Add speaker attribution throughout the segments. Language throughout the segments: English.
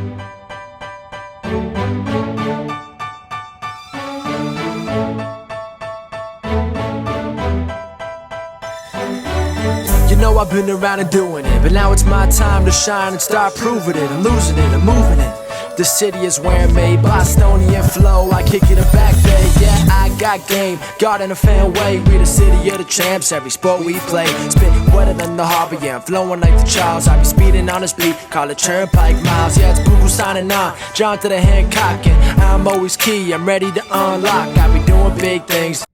Speaker 1: You know I've been around and doing it, but now it's my time to shine and start proving it. I'm losing it, I'm moving it. The city is where I'm made, Bostonian flow, I kick it a back day. Yeah, I got game, God in a fan way. We the city of the champs, every sport we play. Spit wetter than the harbor, yeah, I'm flowing like the Charles. I be speeding on this beat, call it Turnpike Miles. Yeah, it's Google signing on, John to the Hancock, and I'm always key, I'm ready to unlock. I be doing big things.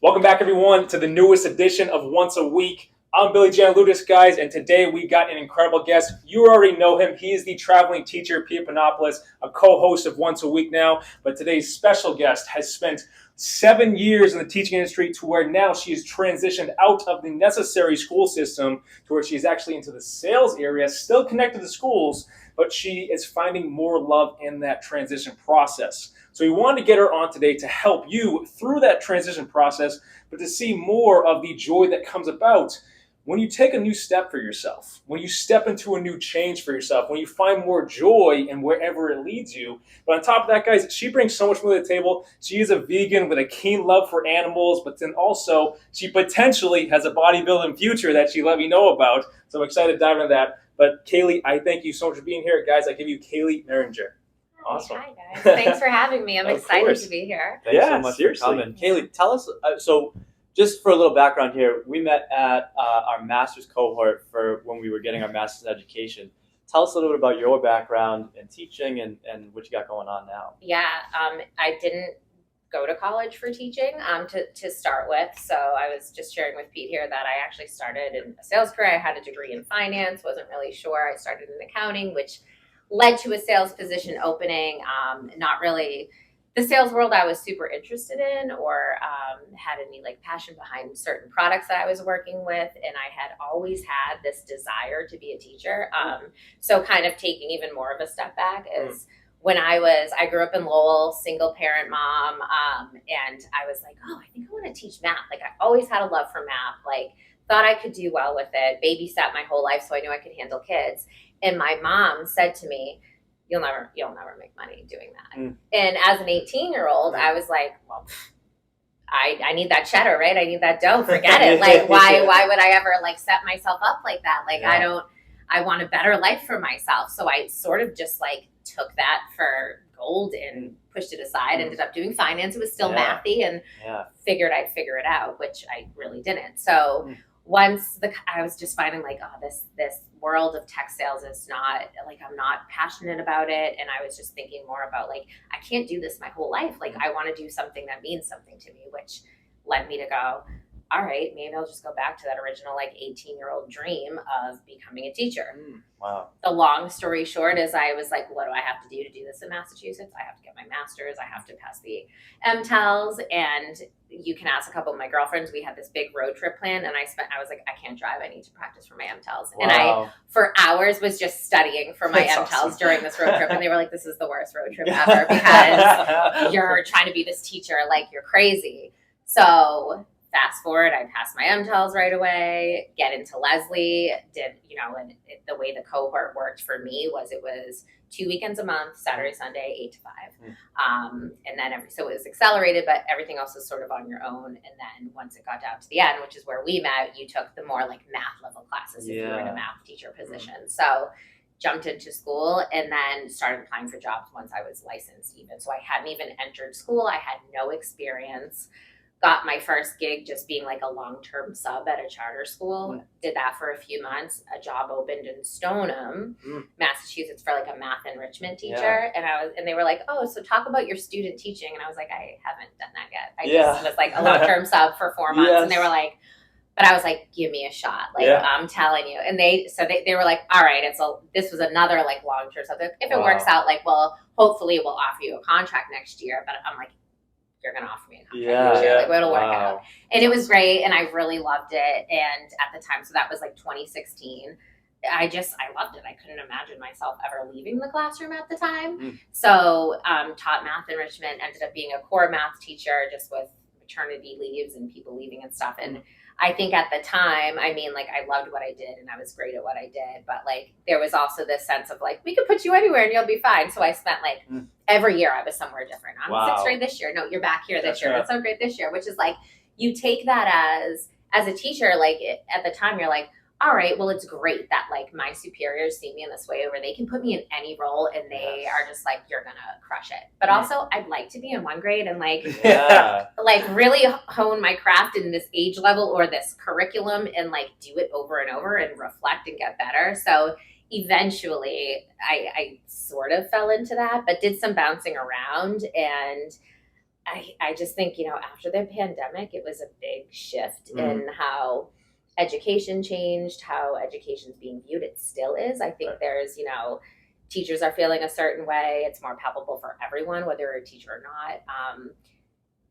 Speaker 2: Welcome back, everyone, to the newest edition of Once a Week. I'm Billy Gianlutis, guys, and today we got an incredible guest. You already know him. He is the traveling teacher, Pia Panopoulos, a co-host of Once a Week now. But today's special guest has spent 7 years in the teaching industry to where now she has transitioned out of the necessary school system to where she's actually into the sales area, still connected to schools, but she is finding more love in that transition process. So we wanted to get her on today to help you through that transition process, but to see more of the joy that comes about when you take a new step for yourself, when you step into a new change for yourself, when you find more joy in wherever it leads you. But on top of that, guys, she brings so much more to the table. She is a vegan with a keen love for animals, but then also she potentially has a bodybuilding future that she let me know about. So I'm excited to dive into that. But Kaleigh, I thank you so much for being here. Guys, I give you Kaleigh Mehringer. Awesome.
Speaker 3: Hi, guys. Thanks for having me. I'm excited to be here.
Speaker 4: Thanks so much for coming. Kaleigh, tell us, so just for a little background here, we met at our master's cohort for when we were getting our master's education. Tell us a little bit about your background in teaching and what you got going on now.
Speaker 3: Yeah, I didn't go to college for teaching to start with. So I was just sharing with Pete here that I actually started in a sales career. I had a degree in finance, wasn't really sure. I started in accounting, which led to a sales position opening. Not really the sales world I was super interested in or had any like passion behind certain products that I was working with. And I had always had this desire to be a teacher. So kind of taking even more of a step back is when I grew up in Lowell, single parent mom. And I was like, oh, I think I want to teach math. Like I always had a love for math, like thought I could do well with it, babysat my whole life. So I knew I could handle kids. And my mom said to me, you'll never make money doing that. And as an 18-year-old, I was like, well, I need that cheddar, right? I need that dough. Forget it. Like, why would I ever like set myself up like that? Like, I want a better life for myself. So I sort of just like took that for gold and pushed it aside, ended up doing finance. It was still mathy and figured I'd figure it out, which I really didn't. So once I was just finding like, oh, this world of tech sales is not like, I'm not passionate about it. And I was just thinking more about like, I can't do this my whole life. Like I want to do something that means something to me, which led me to go, all right, maybe I'll just go back to that original like 18-year-old dream of becoming a teacher.
Speaker 4: Wow.
Speaker 3: The long story short is I was like, what do I have to do this in Massachusetts? I have to get my master's. I have to pass the MTELs. And you can ask a couple of my girlfriends. We had this big road trip plan and I was like, I can't drive. I need to practice for my MTELs.
Speaker 4: Wow.
Speaker 3: And I, for hours, was just studying for my MTELs
Speaker 4: awesome.
Speaker 3: During this road trip. And they were like, this is the worst road trip ever because you're trying to be this teacher. Like you're crazy. So fast forward, I passed my MTELs right away, get into Leslie, and the way the cohort worked for me was it was 2 weekends a month, Saturday, Sunday, 8 to 5. And then so it was accelerated, but everything else was sort of on your own. And then once it got down to the end, which is where we met, you took the more like math level classes if you were in a math teacher position. So jumped into school and then started applying for jobs once I was licensed even. So I hadn't even entered school. I had no experience. Got my first gig just being like a long-term sub at a charter school. Did that for a few months. A job opened in Stoneham, Massachusetts for like a math enrichment teacher. And they were like, oh, so talk about your student teaching. And I was like, I haven't done that yet. I just was like a long-term sub for 4 months. And they were like, but I was like, give me a shot. Like, I'm telling you. And they were like, all right, this was another like long-term sub. If it works out, like, well, hopefully we'll offer you a contract next year. But I'm like, you're going to offer me a contract next year. Like, it'll work out. And it was great. And I really loved it. And at the time, so that was like 2016. I loved it. I couldn't imagine myself ever leaving the classroom at the time. So taught math enrichment, ended up being a core math teacher just with maternity leaves and people leaving and stuff. And I think at the time, I mean, like, I loved what I did and I was great at what I did, but like, there was also this sense of like, we could put you anywhere and you'll be fine. So I spent like every year I was somewhere different. I'm sixth grade this year. No, you're back here this year. That's so great this year, which is like, you take that as a teacher, like at the time, you're like, all right, well, it's great that like my superiors see me in this way where they can put me in any role and they are just like, you're gonna crush it. But also I'd like to be in one grade and like, like really hone my craft in this age level or this curriculum and like do it over and over and reflect and get better. So eventually I sort of fell into that, but did some bouncing around. And I just think, after the pandemic, it was a big shift in how education changed, how education's being viewed. It still is. I think there's, teachers are feeling a certain way. It's more palpable for everyone, whether you're a teacher or not.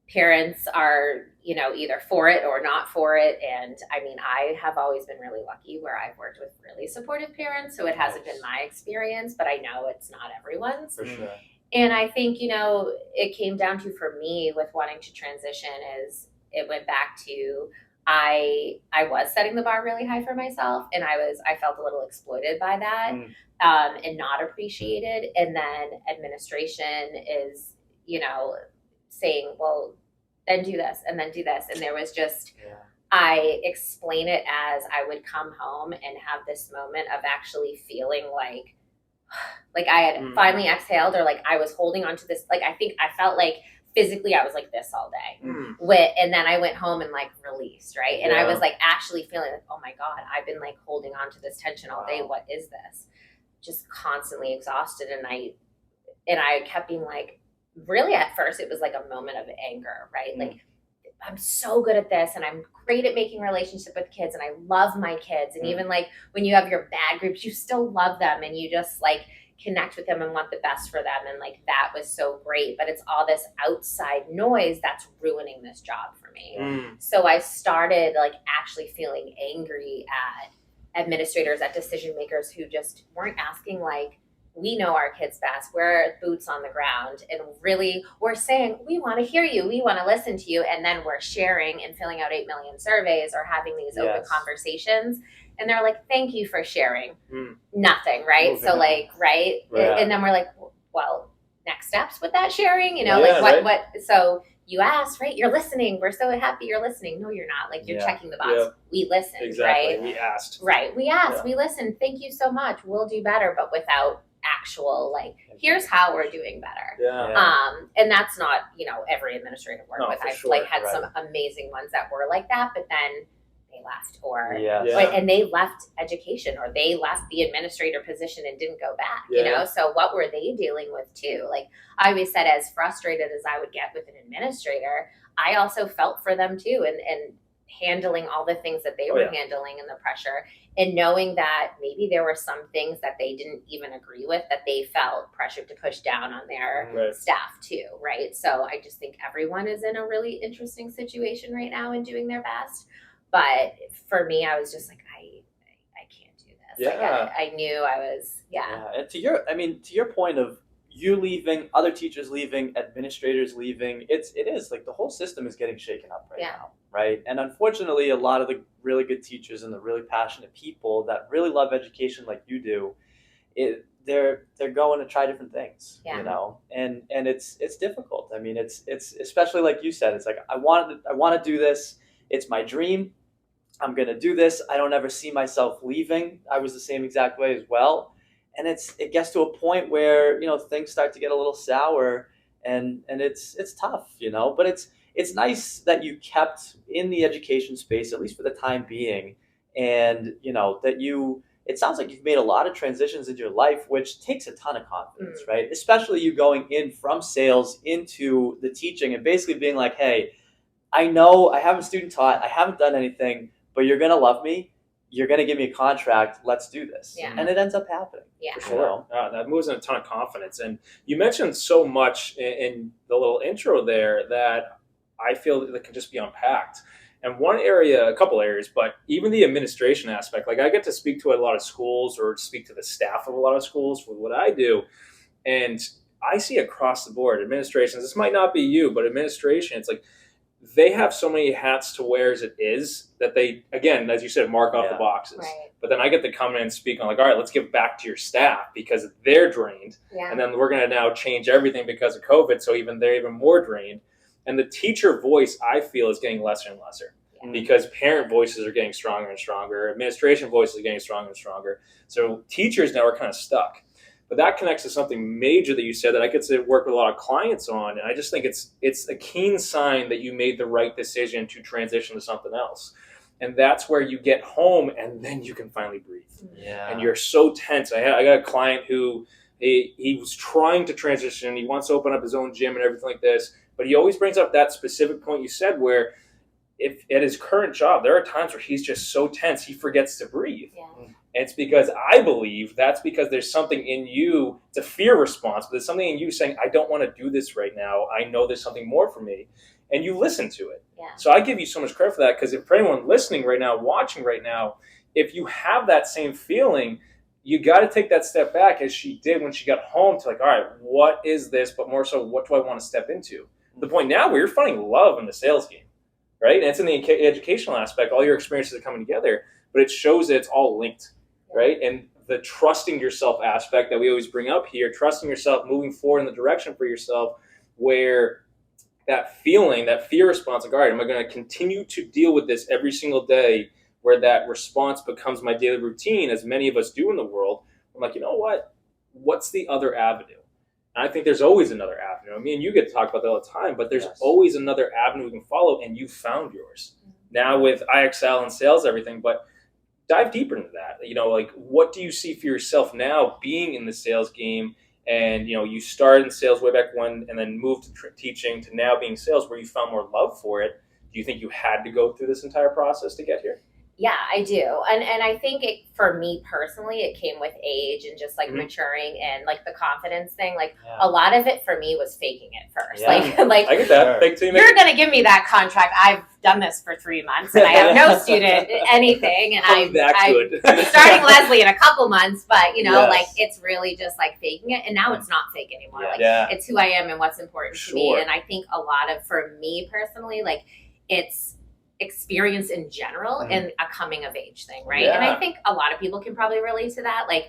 Speaker 3: Parents are, either for it or not for it. And I mean, I have always been really lucky where I've worked with really supportive parents. So it hasn't been my experience, but I know it's not everyone's.
Speaker 4: For sure.
Speaker 3: And I think, it came down to, for me, with wanting to transition, is it went back to, I was setting the bar really high for myself, and I felt a little exploited by that, and not appreciated. And then administration is, saying, well, then do this and then do this. And there was just, I explain it as I would come home and have this moment of actually feeling like I had finally exhaled, or like I was holding on to this. Like, I felt like physically I was like this all day. And then I went home and like released, right? And I was like actually feeling like, oh my God, I've been like holding on to this tension all day. What is this? Just constantly exhausted. And I kept being like, really at first it was like a moment of anger, right? Like, I'm so good at this and I'm great at making relationship with kids and I love my kids. And even like when you have your bad groups, you still love them and you just like connect with them and want the best for them. And like, that was so great, but it's all this outside noise that's ruining this job for me. So I started like actually feeling angry at administrators, at decision makers who just weren't asking like, we know our kids best. We're boots on the ground and really we're saying, we want to hear you. We want to listen to you. And then we're sharing and filling out 8 million surveys or having these open conversations. And they're like, thank you for sharing. Nothing, right? Moving on. Like, right? And then we're like, well, next steps with that sharing, what? So you asked, right? You're listening. We're so happy you're listening. No, you're not. Like, you're checking the box. We listened, right?
Speaker 2: We asked.
Speaker 3: Right. We asked. We listened. Thank you so much. We'll do better, but without actual like, here's how we're doing better. And that's not, every administrator I've worked with. I've like had some amazing ones that were like that, but then they left and they left education or they left the administrator position and didn't go back, so what were they dealing with too? Like, I always said, as frustrated as I would get with an administrator, I also felt for them too, and handling all the things that they were handling and the pressure, and knowing that maybe there were some things that they didn't even agree with that they felt pressured to push down on their staff too, right? So I just think everyone is in a really interesting situation right now and doing their best. But for me, I was just like, I can't do this. Like, I knew I was,
Speaker 4: And to your point of you leaving, other teachers leaving, administrators leaving, it is like the whole system is getting shaken up right now, right? And unfortunately, a lot of the really good teachers and the really passionate people that really love education like you do, they're going to try different things, and it's difficult. I mean, it's especially like you said, it's like I want to do this. It's my dream. I'm going to do this. I don't ever see myself leaving. I was the same exact way as well. And it gets to a point where, things start to get a little sour and it's tough, but it's nice that you kept in the education space, at least for the time being. And, it sounds like you've made a lot of transitions in your life, which takes a ton of confidence, right? Especially you going in from sales into the teaching and basically being like, hey, I know I haven't student taught, I haven't done anything, but you're going to love me. You're going to give me a contract. Let's do this. And it ends up happening.
Speaker 2: For sure. That moves in a ton of confidence. And you mentioned so much in the little intro there that I feel that can just be unpacked. And one area, a couple areas, but even the administration aspect, like I get to speak to a lot of schools or speak to the staff of a lot of schools with what I do. And I see across the board, administrations, this might not be you, but administration, it's like they have so many hats to wear as it is that they, again, as you said, mark off the boxes.
Speaker 3: Right.
Speaker 2: But then I get to come in and speak on like, all right, let's give back to your staff because they're drained.
Speaker 3: Yeah.
Speaker 2: And then we're going to now change everything because of COVID. So they're even more drained. And the teacher voice, I feel, is getting lesser and lesser because parent voices are getting stronger and stronger. Administration voices are getting stronger and stronger. So teachers now are kind of stuck. But that connects to something major that you said that I could work with a lot of clients on. And I just think it's a keen sign that you made the right decision to transition to something else. And that's where you get home and then you can finally breathe.
Speaker 4: Yeah.
Speaker 2: And you're so tense. I got a client who he was trying to transition. He wants to open up his own gym and everything like this. But he always brings up that specific point you said where if at his current job, there are times where he's just so tense, he forgets to breathe.
Speaker 3: Yeah.
Speaker 2: And it's because I believe that's because there's something in you, it's a fear response, but there's something in you saying, I don't want to do this right now. I know there's something more for me. And you listen to it.
Speaker 3: Yeah.
Speaker 2: So I give you so much credit for that because for anyone listening right now, watching right now, if you have that same feeling, you got to take that step back as she did when she got home to like, all right, what is this? But more so, what do I want to step into? The point now where you're finding love in the sales game, right? And it's in the educational aspect. All your experiences are coming together, but it shows that it's all linked, right? And the trusting yourself aspect that we always bring up here, trusting yourself, moving forward in the direction for yourself where that feeling, that fear response, like, all right, am I going to continue to deal with this every single day where that response becomes my daily routine, as many of us do in the world? I'm like, you know what? What's the other avenue? And I think there's always another avenue. I mean, you get to talk about that all the time, but there's always another avenue we can follow, and you found yours. Now with IXL and sales, everything, but dive deeper into that. You know, like, what do you see for yourself now being in the sales game? And, you know, you started in sales way back when and then moved to teaching to now being sales where you found more love for it. Do you think you had to go through this entire process to get here?
Speaker 3: Yeah, I do. And I think for me personally, it came with age and just like maturing and like the confidence thing. Like a lot of it for me was faking it first.
Speaker 2: Yeah.
Speaker 3: Like
Speaker 2: I get that.
Speaker 3: You're going to give me that contract. I've done this for 3 months and I have no student anything. And I'm starting Leslie in a couple months, but you know, like it's really just like faking it. And now it's not fake anymore. Like it's who I am and what's important to me. And I think a lot of, for me personally, like it's experience in general and a coming of age thing, right? And I think a lot of people can probably relate to that, like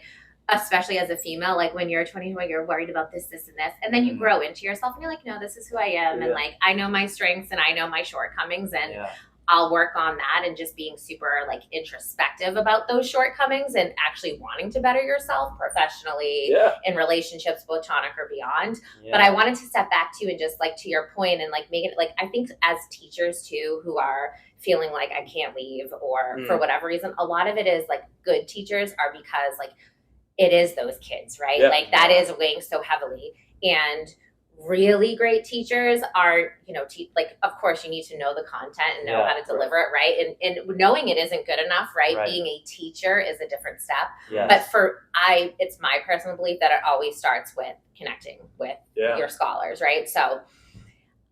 Speaker 3: especially as a female, like when you're 21, you're worried about this and this, and then you grow into yourself and you're like, no, this is who I am, and like I know my strengths and I know my shortcomings, and I'll work on that, and just being super like introspective about those shortcomings and actually wanting to better yourself professionally in relationships, platonic or beyond. But I wanted to step back too and just like to your point and like make it like, I think as teachers too who are feeling like I can't leave or for whatever reason, a lot of it is like good teachers are because like it is those kids, right? Like that is weighing so heavily. And really great teachers are, you know, like, of course you need to know the content and know how to deliver it, right? And knowing it isn't good enough, right? Being a teacher is a different step. But it's my personal belief that it always starts with connecting with your scholars, right? So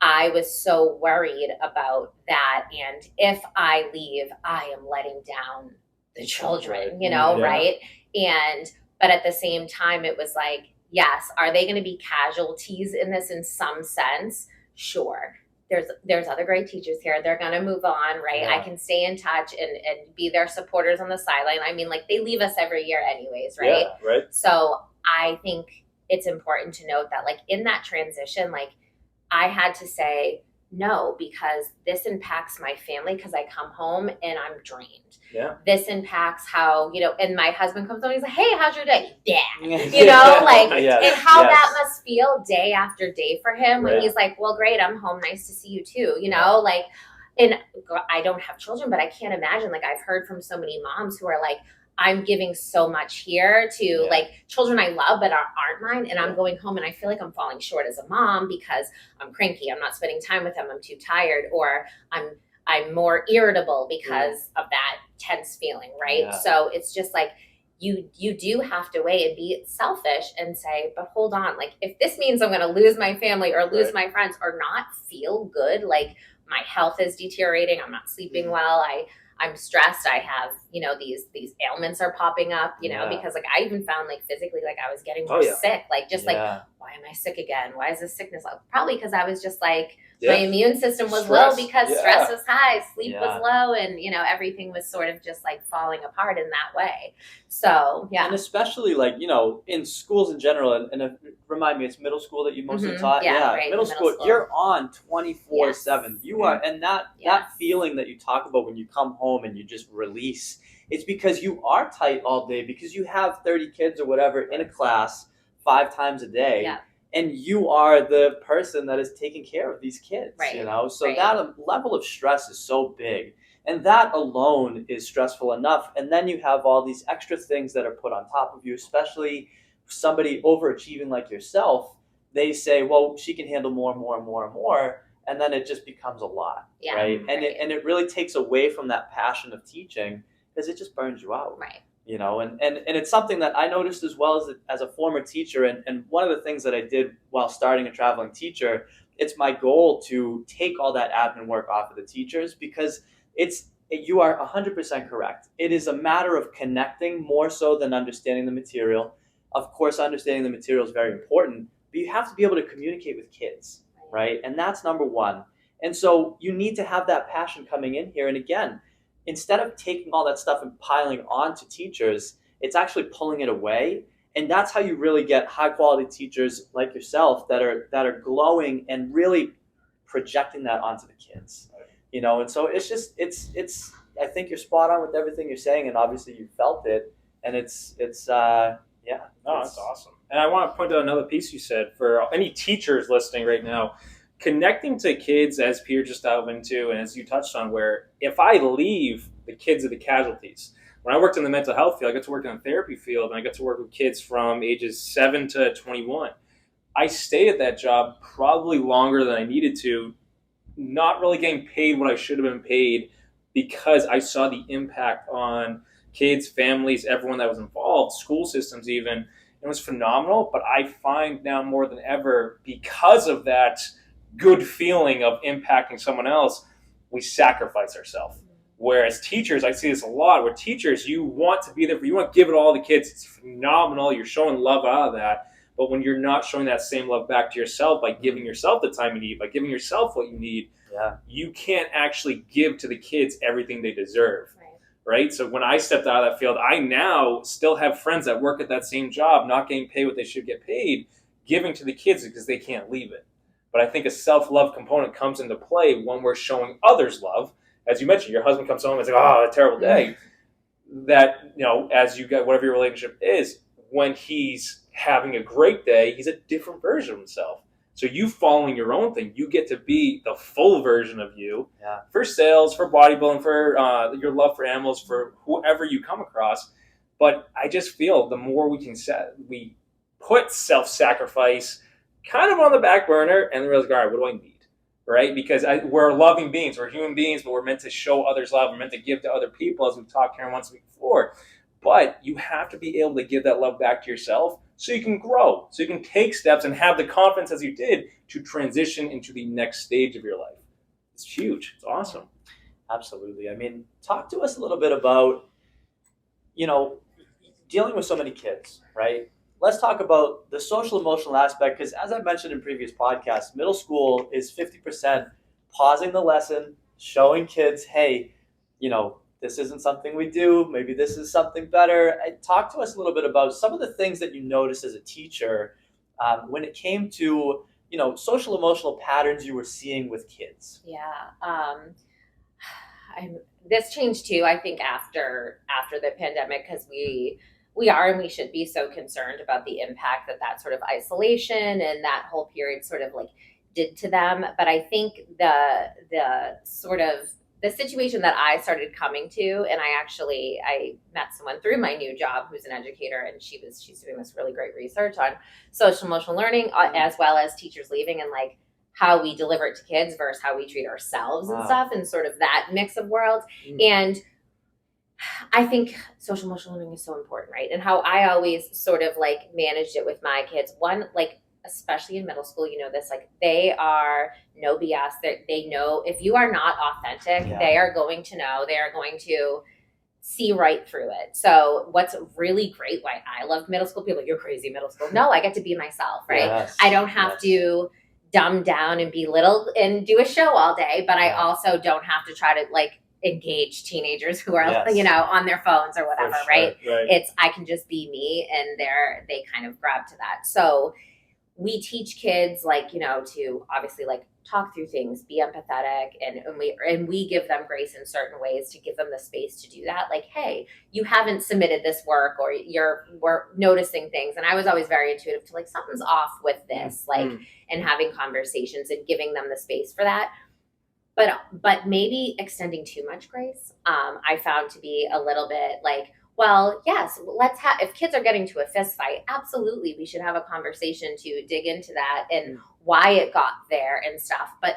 Speaker 3: I was so worried about that. And if I leave, I am letting down the children, you know, right? But at the same time, it was like, yes, are they going to be casualties in this in some sense? Sure. There's other great teachers here. They're going to move on, right? I can stay in touch and be their supporters on the sideline. I mean, like they leave us every year anyways, right?
Speaker 2: Yeah, right.
Speaker 3: So I think it's important to note that like in that transition, like I had to say no, because this impacts my family because I come home and I'm drained. This impacts how, you know, and my husband comes home and he's like, hey, how's your day? Yeah. You know, like, and how that must feel day after day for him when he's like, well, great, I'm home. Nice to see you too. You know, like, and I don't have children, but I can't imagine, like, I've heard from so many moms who are like, I'm giving so much here to like children I love, but aren't mine. And I'm going home and I feel like I'm falling short as a mom because I'm cranky. I'm not spending time with them. I'm too tired, or I'm more irritable because of that tense feeling. Right. So it's just like, you do have to weigh and be selfish and say, but hold on, like if this means I'm going to lose my family or lose my friends or not feel good, like my health is deteriorating. I'm not sleeping well. I'm stressed. I have, you know, these ailments are popping up, you know, because like I even found like physically, like I was getting more sick, like just like, why am I sick again? Why is this sickness low? Probably because I was just like,
Speaker 4: Yeah.
Speaker 3: my immune system was
Speaker 4: Stress.
Speaker 3: low because
Speaker 4: Yeah.
Speaker 3: stress was high, sleep
Speaker 4: Yeah.
Speaker 3: was low, and everything was sort of just like falling apart in that way. So
Speaker 4: And especially like, in schools in general, and remind me, it's middle school that you mostly taught?
Speaker 3: Yeah, right,
Speaker 4: middle school, you're on 24/7.
Speaker 3: Yes.
Speaker 4: You are, and that
Speaker 3: Yes.
Speaker 4: feeling that you talk about when you come home and you just release, it's because you are tight all day, because you have 30 kids or whatever in a class 5 times a day.
Speaker 3: Yeah.
Speaker 4: And you are the person that is taking care of these kids,
Speaker 3: Right.
Speaker 4: So
Speaker 3: Right.
Speaker 4: that level of stress is so big. And that alone is stressful enough. And then you have all these extra things that are put on top of you, especially somebody overachieving like yourself. They say, well, she can handle more and more and more and more. And then it just becomes a lot,
Speaker 3: Yeah,
Speaker 4: right?
Speaker 3: right.
Speaker 4: And it really takes away from that passion of teaching, because it just burns you out.
Speaker 3: Right.
Speaker 4: And it's something that I noticed as well as a former teacher. And one of the things that I did while starting a traveling teacher, it's my goal to take all that admin work off of the teachers, because you are 100% correct. It is a matter of connecting more so than understanding the material. Of course, understanding the material is very important, but you have to be able to communicate with kids, right? And that's number one. And so you need to have that passion coming in here. And again, instead of taking all that stuff and piling on to teachers, it's actually pulling it away. And that's how you really get high quality teachers like yourself that are glowing and really projecting that onto the kids. And so it's I think you're spot on with everything you're saying, and obviously you felt it, and it's
Speaker 2: That's awesome. And I want to point out another piece you said for any teachers listening right now. Connecting to kids, as Peter just delved into, and as you touched on, where if I leave, the kids are the casualties. When I worked in the mental health field, I got to work in the therapy field, and I got to work with kids from ages 7 to 21. I stayed at that job probably longer than I needed to, not really getting paid what I should have been paid, because I saw the impact on kids, families, everyone that was involved, school systems even. It was phenomenal, but I find now more than ever, because of that good feeling of impacting someone else, we sacrifice ourselves. Whereas teachers, I see this a lot, where teachers, you want to be there, you want to give it all to kids. It's phenomenal. You're showing love out of that. But when you're not showing that same love back to yourself by giving yourself the time you need, by giving yourself what you need, you can't actually give to the kids everything they deserve. Right? So when I stepped out of that field, I now still have friends that work at that same job, not getting paid what they should get paid, giving to the kids because they can't leave it. But I think a self-love component comes into play when we're showing others love. As you mentioned, your husband comes home and is like, oh, a terrible day. That, as you get whatever your relationship is, when he's having a great day, he's a different version of himself. So you following your own thing, you get to be the full version of you for sales, for bodybuilding, for your love for animals, for whoever you come across. But I just feel the more we put self-sacrifice kind of on the back burner and realize, all right, what do I need? Right? Because we're loving beings, we're human beings, but we're meant to show others love, we're meant to give to other people, as we've talked here once before. But you have to be able to give that love back to yourself so you can grow, so you can take steps and have the confidence, as you did, to transition into the next stage of your life. It's huge. It's awesome.
Speaker 4: Absolutely. I mean, talk to us a little bit about, dealing with so many kids, right? Let's talk about the social emotional aspect, because as I mentioned in previous podcasts, middle school is 50% pausing the lesson, showing kids, hey, this isn't something we do. Maybe this is something better. Talk to us a little bit about some of the things that you noticed as a teacher when it came to, social emotional patterns you were seeing with kids.
Speaker 3: Yeah. This changed too, I think, after the pandemic, because we are and we should be so concerned about the impact that sort of isolation and that whole period sort of like did to them. But I think the sort of the situation that I started coming to, and I met someone through my new job who's an educator, and she's doing this really great research on social emotional learning, as well as teachers leaving and like how we deliver it to kids versus how we treat ourselves and stuff, and sort of that mix of worlds. And I think social emotional learning is so important, right? And how I always sort of like managed it with my kids. One, like, especially in middle school, this, like, they are no BS. They know if you are not authentic, they are going to know. They are going to see right through it. So what's really great, why I love middle school, people are like, you're crazy middle school. No, I get to be myself, right?
Speaker 4: Yes.
Speaker 3: I don't have to dumb down and be little and do a show all day, but I also don't have to try to like engage teenagers who are, you know, on their phones or whatever, right? It's, I can just be me, and they kind of grab to that. So we teach kids, like, you know, to obviously like talk through things, be empathetic, and we give them grace in certain ways to give them the space to do that. Like, hey, you haven't submitted this work, or we're noticing things. And I was always very intuitive to like, something's off with this, like, and having conversations and giving them the space for that. But maybe extending too much grace, I found to be a little bit like, well, yes, let's have, if kids are getting to a fist fight, absolutely, we should have a conversation to dig into that and why it got there and stuff. But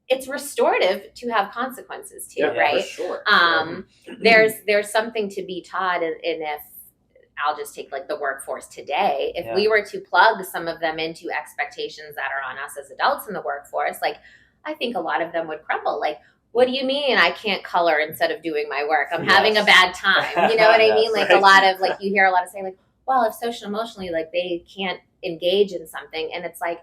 Speaker 3: it's restorative to have consequences too, right? For sure. There's something to be taught, and if I'll just take like the workforce today, if we were to plug some of them into expectations that are on us as adults in the workforce, like, I think a lot of them would crumble. Like, what do you mean I can't color instead of doing my work? I'm having a bad time. You know what I mean? Like, a lot of, like, you hear a lot of say, like, well, if social emotionally, like, they can't engage in something. And it's like,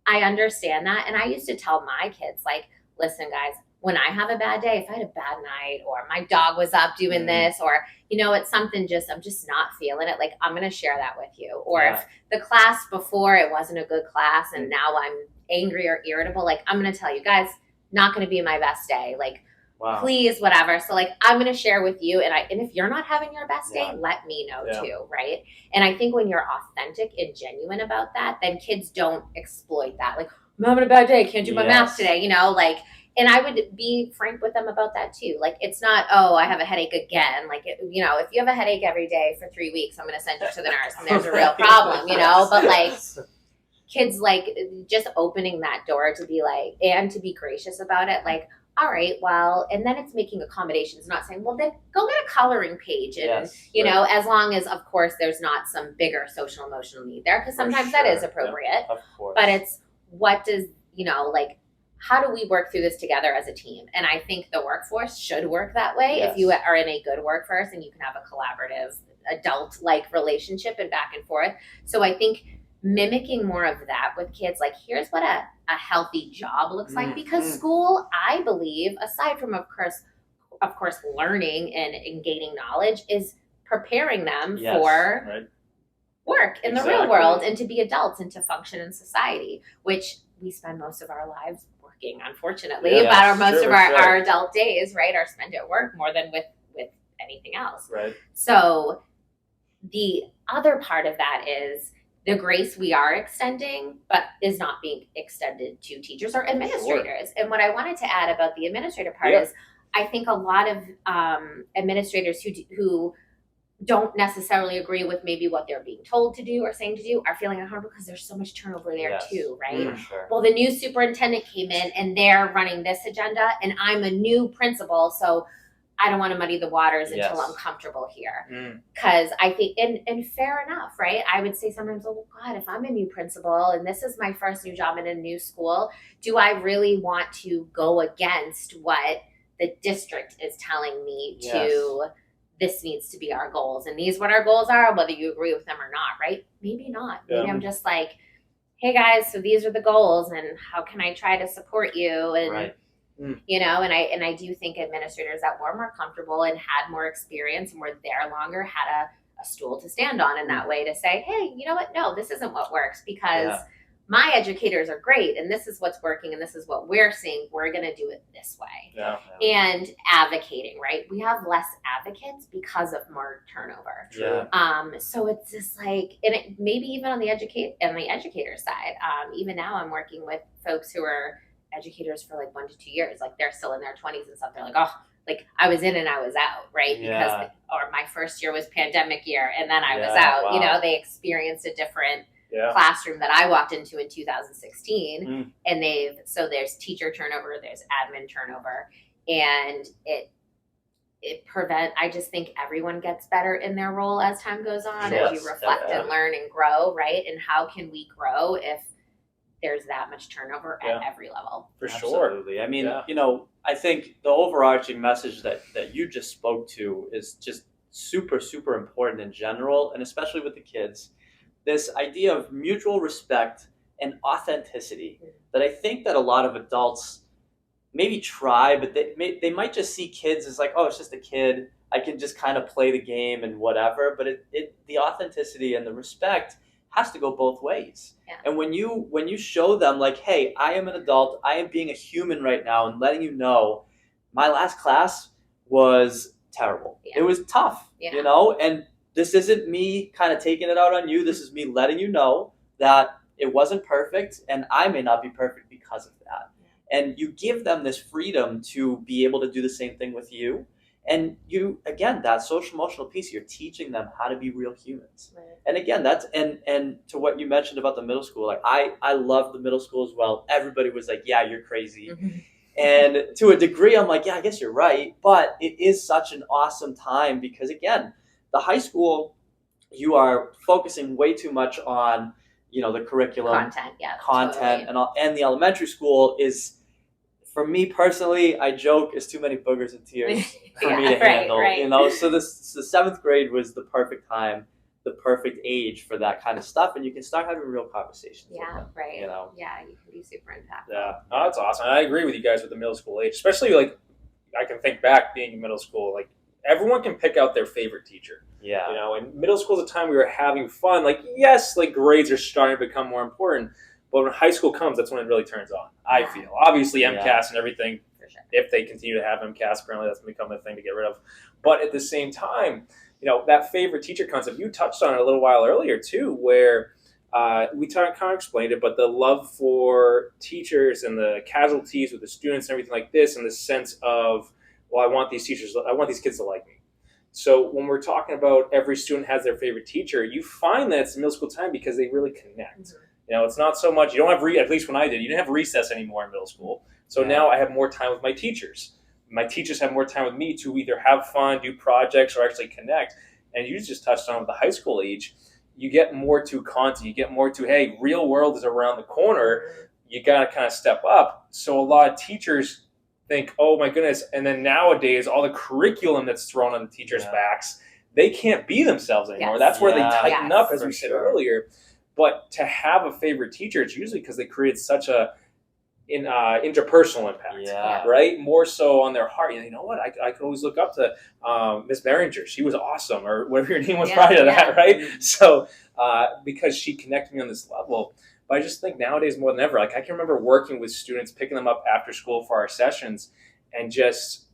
Speaker 3: I understand that. And I used to tell my kids, like, listen, guys, when I have a bad day, if I had a bad night, or my dog was up doing this, or, you know, it's something just, I'm just not feeling it, like, I'm going to share that with you. Or if the class before, it wasn't a good class and now I'm angry or irritable, like, I'm going to tell you guys, not going to be my best day. Like, please, whatever. So like, I'm going to share with you. And if you're not having your best day, let me know too. Right. And I think when you're authentic and genuine about that, then kids don't exploit that. Like, I'm having a bad day. I can't do my math today. You know, like, and I would be frank with them about that too. Like, it's not, oh, I have a headache again. Like, you know, if you have a headache every day for 3 weeks, I'm going to send you to the nurse, and there's a real problem, you know, but like, kids, like, just opening that door to be like, and to be gracious about it. Like, all right, well, and then it's making accommodations, not saying, well, then go get a coloring page. And, you know, as long as, of course, there's not some bigger social emotional need there, because sometimes that is appropriate. Of course. But it's, what does, you know, like, how do we work through this together as a team? And I think the workforce should work that way. If you are in a good workforce and you can have a collaborative adult-like relationship and back and forth. So I think mimicking more of that with kids, like, here's what a healthy job looks like, because school, I believe, aside from of course learning and gaining knowledge, is preparing them for work in the real world, and to be adults and to function in society, which we spend most of our lives working, unfortunately, about most of our adult days, right, are spent at work more than with anything else. Right. So the other part of that is the grace we are extending, but is not being extended to teachers or administrators. And what I wanted to add about the administrator part is, I think a lot of administrators who don't necessarily agree with maybe what they're being told to do or saying to do are feeling uncomfortable because there's so much turnover there too, right? Well, the new superintendent came in and they're running this agenda, and I'm a new principal, so I don't want to muddy the waters until I'm comfortable here. Because I think, and fair enough, right? I would say sometimes, oh God, if I'm a new principal and this is my first new job in a new school, do I really want to go against what the district is telling me to, this needs to be our goals, and these what our goals are, whether you agree with them or not, right? Maybe not. Maybe I'm just like, hey guys, so these are the goals, and how can I try to support you? And you know, and I do think administrators that were more comfortable and had more experience and were there longer had a stool to stand on in that way, to say, hey, you know what? No, this isn't what works, because my educators are great, and this is what's working, and this is what we're seeing. We're going to do it this way. And advocating, right? We have less advocates because of more turnover. So it's just like, and it, maybe even on the educator side, even now I'm working with folks who are educators for like 1 to 2 years, like they're still in their 20s and stuff. They're like, oh, like I was in and I was out, right? Because, or my first year was pandemic year, and then I was out. You know, they experienced a different classroom that I walked into in 2016, and so there's teacher turnover, there's admin turnover, and I just think everyone gets better in their role as time goes on, as you reflect and learn and grow, right? And how can we grow if there's that much turnover at every level.
Speaker 2: For sure.
Speaker 4: Absolutely. I mean, I think the overarching message that you just spoke to is just super, super important in general, and especially with the kids. This idea of mutual respect and authenticity that I think that a lot of adults maybe try, but they might just see kids as like, oh, it's just a kid. I can just kind of play the game and whatever. But the authenticity and the respect has to go both ways.
Speaker 3: Yeah.
Speaker 4: And when you show them like, hey, I am an adult, I am being a human right now, and letting you know, my last class was terrible.
Speaker 3: Yeah.
Speaker 4: It was tough, and this isn't me kind of taking it out on you. This is me letting you know that it wasn't perfect, and I may not be perfect because of that. And you give them this freedom to be able to do the same thing with you. And you, again, that social emotional piece, you're teaching them how to be real humans.
Speaker 3: Right.
Speaker 4: And again, that's, and to what you mentioned about the middle school, like I love the middle school as well. Everybody was like, yeah, you're crazy.
Speaker 3: Mm-hmm.
Speaker 4: And to a degree, I'm like, yeah, I guess you're right. But it is such an awesome time because, again, the high school, you are focusing way too much on, the curriculum,
Speaker 3: content,
Speaker 4: totally. and the elementary school is, for me personally, I joke, is too many boogers and tears for me to handle.
Speaker 3: Right.
Speaker 4: So the 7th grade was the perfect time, the perfect age for that kind of stuff, and you can start having real conversations.
Speaker 3: Yeah,
Speaker 4: with them,
Speaker 3: right. Yeah, you can be super impactful.
Speaker 2: Yeah, that's awesome. I agree with you guys with the middle school age, especially like I can think back being in middle school, like everyone can pick out their favorite teacher.
Speaker 4: Yeah.
Speaker 2: And middle school is a time we were having fun. Like, yes, like grades are starting to become more important, but when high school comes, that's when it really turns on. I feel obviously MCAS and everything.
Speaker 3: For sure.
Speaker 2: If they continue to have MCAS, apparently that's become a thing to get rid of. But at the same time, that favorite teacher concept, you touched on it a little while earlier too, where we kind of explained it, but the love for teachers and the casualties with the students and everything like this, and the sense of, well, I want these kids to like me. So when we're talking about every student has their favorite teacher, you find that it's middle school time because they really connect. Mm-hmm. It's not so much, you don't have, at least when I did, you didn't have recess anymore in middle school. So now I have more time with my teachers. My teachers have more time with me to either have fun, do projects, or actually connect. And you just touched on with the high school age, you get more to content. You get more to, hey, real world is around the corner. You got to kind of step up. So a lot of teachers think, oh my goodness. And then nowadays, all the curriculum that's thrown on the teachers' backs, they can't be themselves anymore.
Speaker 3: Yes.
Speaker 2: That's where they tighten up, as we said earlier. But to have a favorite teacher, it's usually because they create such a interpersonal impact, right? More so on their heart. You know what? I could always look up to Miss Mehringer. She was awesome, or whatever your name was prior to that, right? So because she connected me on this level. But I just think nowadays more than ever, like I can remember working with students, picking them up after school for our sessions, and just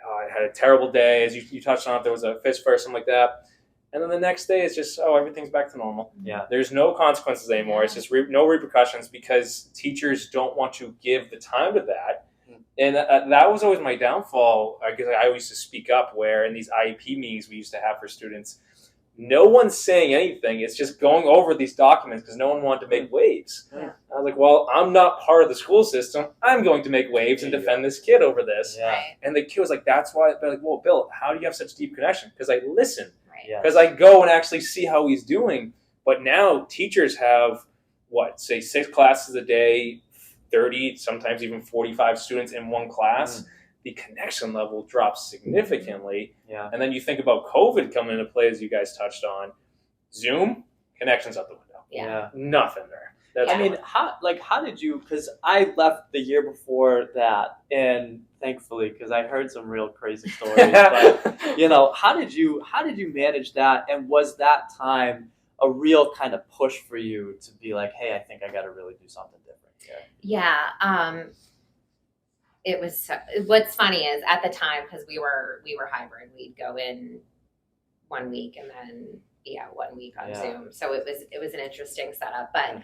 Speaker 2: I had a terrible day, as you touched on. If there was a fist fight or something like that. And then the next day, it's just, everything's back to normal. Yeah. There's no consequences anymore. It's just no repercussions because teachers don't want to give the time to that. And that was always my downfall because I always used to speak up where in these IEP meetings we used to have for students, no one's saying anything. It's just going over these documents because no one wanted to make waves. Yeah. I was like, well, I'm not part of the school system. I'm going to make waves and defend this kid over this. Yeah. And the kid was like, that's why. They're like, well, Bill, how do you have such deep connection? Because I listen. Because I go and actually see how he's doing. But now teachers have, say 6 classes a day, 30, sometimes even 45 students in one class. Mm. The connection level drops significantly. Yeah. And then you think about COVID coming into play, as you guys touched on. Zoom, connections out the window.
Speaker 3: Yeah.
Speaker 2: Nothing there.
Speaker 4: I mean, how did you, because I left the year before that, and thankfully, because I heard some real crazy stories, but, how did you manage that, and was that time a real kind of push for you to be like, hey, I think I got to really do something different here?
Speaker 3: Yeah, it was, what's funny is at the time, because we were hybrid, we'd go in 1 week and then, 1 week on Zoom. So it was an interesting setup, but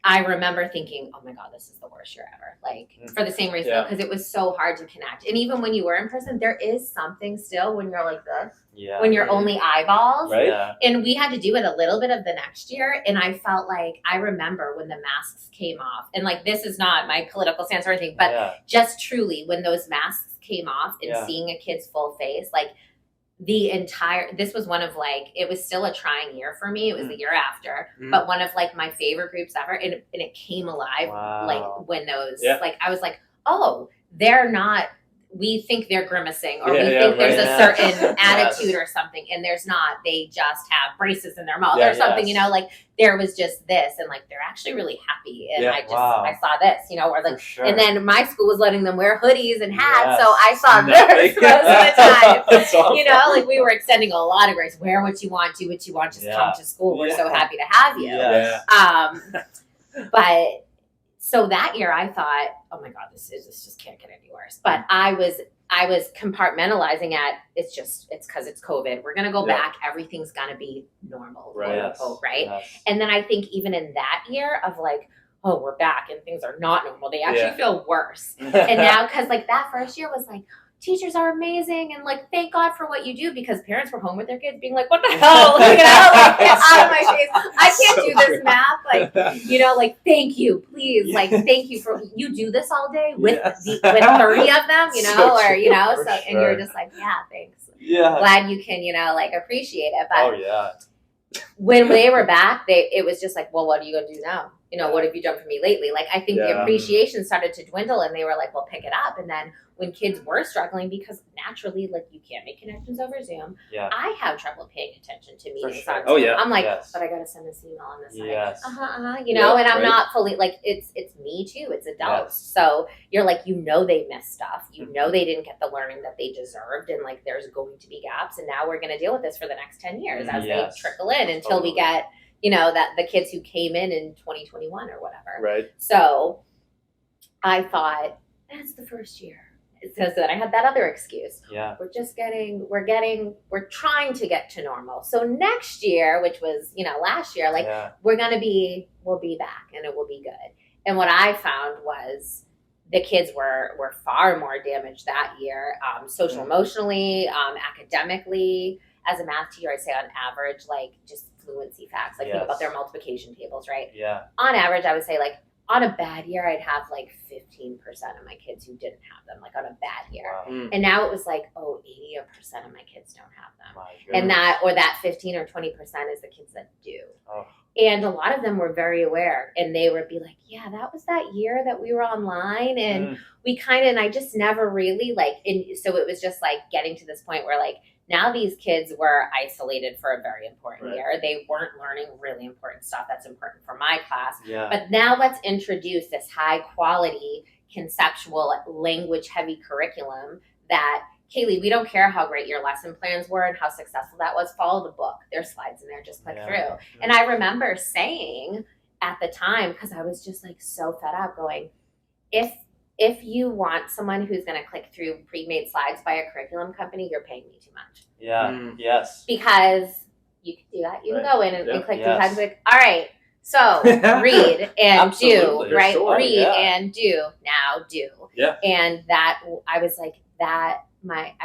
Speaker 3: I remember thinking, oh my God, this is the worst year ever. Like for the same reason, because it was so hard to connect. And even when you were in person, there is something still when you're like this, when you're only eyeballs.
Speaker 2: Right.
Speaker 3: Yeah. And we had to do it a little bit of the next year. And I felt like, I remember when the masks came off, and like, this is not my political stance or anything, but just truly when those masks came off and seeing a kid's full face, like this was one of like, it was still a trying year for me. It was the year after, but one of like my favorite groups ever. And it came alive.
Speaker 4: Wow.
Speaker 3: Like when those, like, I was like, oh, we think they're grimacing or we think there's a certain attitude or something, and there's not. They just have braces in their mouth or something, you know, like there was just this, and like they're actually really happy. And I saw this, you know, or like, and then my school was letting them wear hoodies and hats, so I saw this most of the time. You know, like we were extending a lot of grace. Wear what you want, do what you want, just come to school. We're so happy to have you. But so that year I thought, oh my God, this just can't get any worse. But I was compartmentalizing it's because it's COVID. We're going to go back. Everything's going to be normal, quote unquote, right? Yes. And then I think even in that year of like, oh, we're back and things are not normal, they actually feel worse. And now, because like that first year was like, teachers are amazing and like thank God for what you do, because parents were home with their kids being like, what the hell? Like, you know, like, get out of my face. I can't do this math. Like, you know, like thank you, please. Like thank you for you do this all day with with 30 of them, you know, or you know, so and you're just like, yeah, thanks. Yeah. Glad you can, you know, like appreciate it. But when they were back, it was just like, well, what are you gonna do now? You know, what have you done for me lately? Like I think the appreciation started to dwindle, and they were like, well, pick it up. And then when kids were struggling, because naturally, like you can't make connections over Zoom. I have trouble paying attention to meetings on Zoom. I'm like, but I gotta send this email on this side. You know, and I'm not fully like it's me too. It's adults. So you're like, you know, they missed stuff. You know, they didn't get the learning that they deserved, and like there's going to be gaps. And now we're gonna deal with this for the next 10 years as they trickle in until we get, you know, that the kids who came in 2021 or whatever. Right. So I thought that's the first year. So then I had that other excuse. Yeah. We're trying to get to normal. So next year, which was, you know, last year, like we'll be back and it will be good. And what I found was the kids were far more damaged that year, social emotionally, academically. As a math teacher, I'd say on average, like just fluency facts, like think about their multiplication tables, right? Yeah. On average, I would say like on a bad year, I'd have like 15% of my kids who didn't have them, like on a bad year. Wow. And now it was like, 80% of my kids don't have them. And that 15 or 20% is the kids that do. Oh. And a lot of them were very aware, and they would be like, yeah, that was that year that we were online, and and I just never really so it was just like getting to this point where like, now these kids were isolated for a very important year. They weren't learning really important stuff that's important for my class. Yeah. But now let's introduce this high quality, conceptual, language heavy curriculum that, Kaleigh, we don't care how great your lesson plans were and how successful that was. Follow the book. There's slides in there. Just click through. Yeah. And I remember saying at the time, because I was just like so fed up, going, if you want someone who's going to click through pre-made slides by a curriculum company, you're paying me too much. Yeah. Yes. Because you can do that. You can go in and click through slides and be like, all right, so read and do, right? Sure. Read and do. Now do. Yeah. And that, I was like, I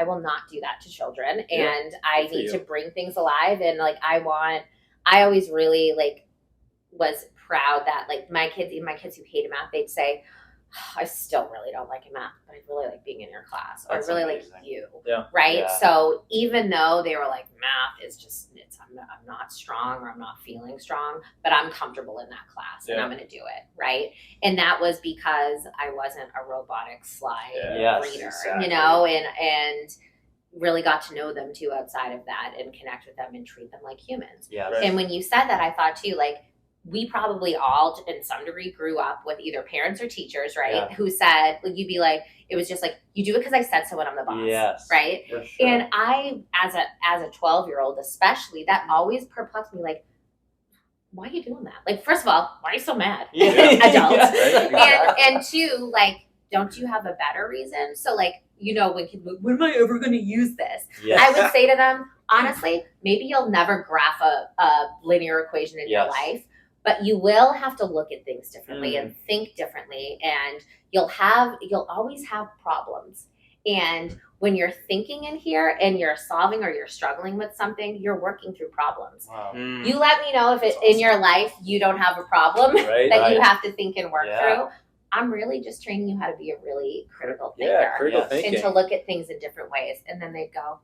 Speaker 3: will not do that to children. And I need to bring things alive. And like, I always really like was proud that like my kids, even my kids who hated math, they'd say, I still really don't like math, but I really like being in your class. Or I really like you. Yeah. Right? Yeah. So even though they were like, math is just, I'm not strong or I'm not feeling strong, but I'm comfortable in that class and I'm going to do it. Right? And that was because I wasn't a robotic slide reader, you know, and really got to know them too outside of that and connect with them and treat them like humans. Yeah. Right. And when you said that, I thought too, like, we probably all, in some degree, grew up with either parents or teachers, right? Yeah. Who said, like, you'd be like, it was just like, you do it because I said so when I'm the boss, yes, right? For sure. And I, as a 12-year-old especially, that always perplexed me, like, why are you doing that? Like, first of all, why are you so mad? Yeah. Adults. Yeah, right? And two, like, don't you have a better reason? So, like, you know, when kids, when am I ever going to use this? Yes. I would say to them, honestly, maybe you'll never graph a linear equation in your life, but you will have to look at things differently and think differently, and you'll always have problems. And when you're thinking in here and you're solving or you're struggling with something, you're working through problems. Wow. You let me know if in your life you don't have a problem that you have to think and work through. I'm really just training you how to be a really critical thinker. And to look at things in different ways. And then they'd go,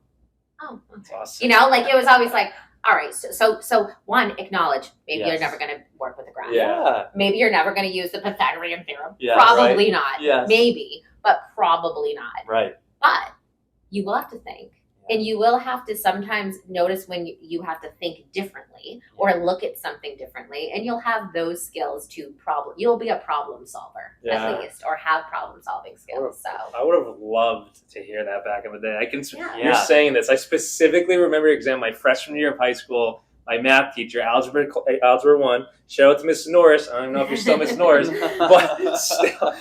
Speaker 3: oh, okay.
Speaker 2: That's awesome.
Speaker 3: You know, like it was always like, all right, so one, acknowledge maybe
Speaker 4: Yes.
Speaker 3: you're never going to work with a graph.
Speaker 2: Yeah.
Speaker 3: Maybe you're never going to use the Pythagorean theorem.
Speaker 4: Yeah,
Speaker 3: Probably
Speaker 4: right.
Speaker 3: not.
Speaker 4: Yes.
Speaker 3: Maybe, but probably not.
Speaker 4: Right.
Speaker 3: But you will have to think. And you will have to sometimes notice when you have to think differently or look at something differently. And you'll have those skills to you'll be a problem solver
Speaker 2: Yeah.
Speaker 3: at least, or have problem solving skills. So
Speaker 2: I would have loved to hear that back in the day.
Speaker 3: Yeah.
Speaker 2: You're saying this. I specifically remember an exam my freshman year of high school. My math teacher, Algebra 1. Shout out to Miss Norris. I don't know if you're still Miss Norris, but still,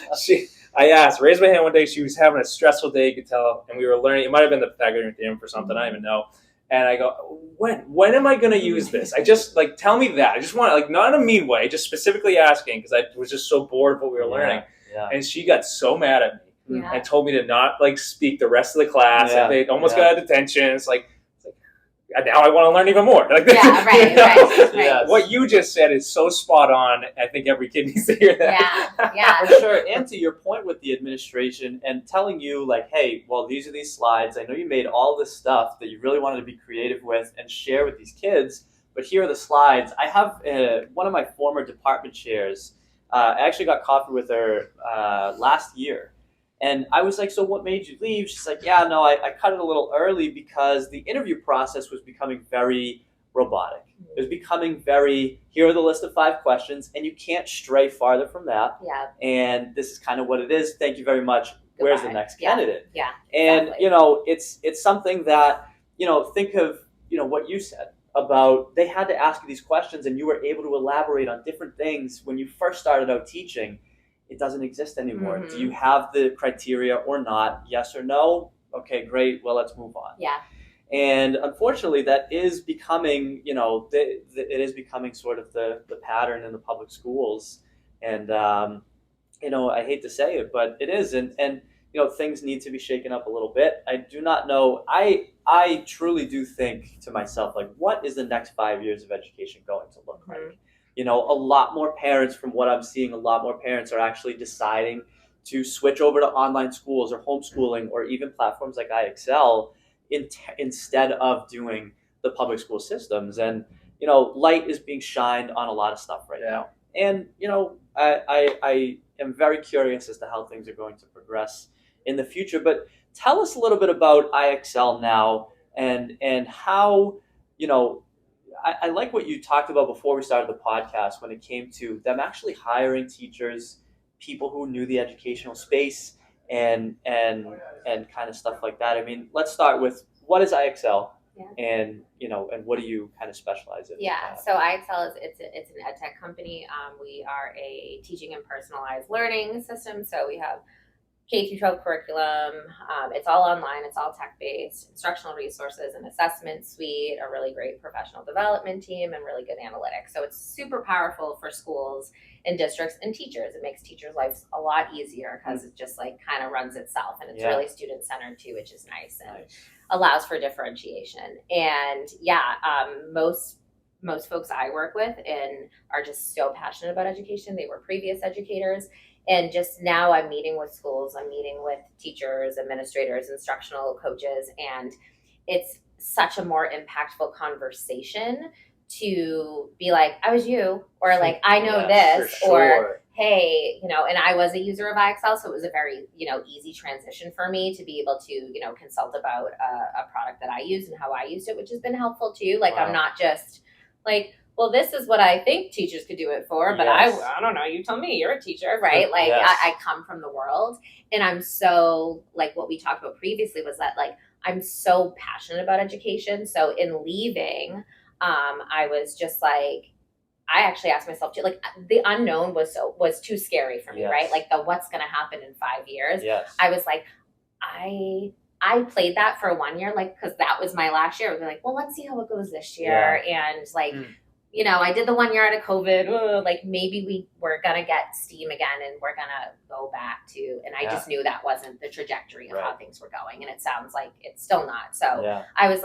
Speaker 2: I raised my hand one day. She was having a stressful day, you could tell, and we were learning. It might have been the Pythagorean theorem for something, I don't even know. And I go, when am I going to use this? I just, tell me that. I just want, not in a mean way, just specifically asking, because I was just so bored of what we were learning.
Speaker 4: Yeah.
Speaker 2: And she got so mad at me and told me to not, speak the rest of the class.
Speaker 4: Yeah.
Speaker 2: And they almost got a detention. It's like, now I want to learn even more.
Speaker 3: Yeah, right, right.
Speaker 4: Yes.
Speaker 2: What you just said is so spot on. I think every kid needs to hear that.
Speaker 3: Yeah.
Speaker 4: For sure. And to your point with the administration and telling you hey, well, these are these slides. I know you made all this stuff that you really wanted to be creative with and share with these kids, but here are the slides. I have one of my former department chairs. I actually got coffee with her last year. And I was like, so what made you leave? She's like, yeah, no, I cut it a little early because the interview process was becoming very robotic. It was becoming here are the list of 5 questions, and you can't stray farther from that.
Speaker 3: Yeah.
Speaker 4: And this is kind of what it is. Thank you very much.
Speaker 3: Goodbye.
Speaker 4: Where's the next candidate?
Speaker 3: Yeah.
Speaker 4: And,
Speaker 3: Exactly.
Speaker 4: it's something that, think of, what you said about they had to ask you these questions and you were able to elaborate on different things when you first started out teaching. It doesn't exist anymore.
Speaker 3: Mm-hmm.
Speaker 4: Do you have the criteria or not? Yes or no? Okay, great. Well, let's move on.
Speaker 3: Yeah.
Speaker 4: And unfortunately, that is becoming, it is becoming sort of the pattern in the public schools. And, I hate to say it, but it is. And things need to be shaken up a little bit. I do not know. I truly do think to myself, what is the next 5 years of education going to look like? A lot more parents, from what I'm seeing, a lot more parents are actually deciding to switch over to online schools or homeschooling or even platforms like iExcel instead of doing the public school systems. And, light is being shined on a lot of stuff right now. And, I am very curious as to how things are going to progress in the future. But tell us a little bit about iExcel now and how, I like what you talked about before we started the podcast when it came to them actually hiring teachers, people who knew the educational space and kind of stuff like that. I mean, let's start with what is iExcel and what do you kind of specialize in?
Speaker 3: Yeah, so iExcel is it's an ed tech company. We are a teaching and personalized learning system. So we have K-12 curriculum. It's all online. It's all tech-based. Instructional resources, an assessment suite, a really great professional development team, and really good analytics. So it's super powerful for schools and districts and teachers. It makes teachers' lives a lot easier because it just kind of runs itself, and it's really student-centered too, which is nice and allows for differentiation. And most folks I work with and are just so passionate about education. They were previous educators. And just now I'm meeting with schools, I'm meeting with teachers, administrators, instructional coaches, and it's such a more impactful conversation to be like, I was you, or I know this, or hey, and I was a user of iExcel, so it was a very, easy transition for me to be able to, consult about a product that I use and how I used it, which has been helpful too. I'm not just well, this is what I think teachers could do it for, but I don't know. You tell me, you're a teacher, right? I come from the world, and I'm so, what we talked about previously was that, I'm so passionate about education. So in leaving, I was just I actually asked myself too, the unknown was too scary for me, right? The what's going to happen in 5 years.
Speaker 4: Yes.
Speaker 3: I was I played that for 1 year, because that was my last year. I was well, let's see how it goes this year. And I did the 1 year out of COVID. Maybe we're going to get steam again and we're going to go back to, and I just knew that wasn't the trajectory of how things were going. And it sounds like it's still not. So I was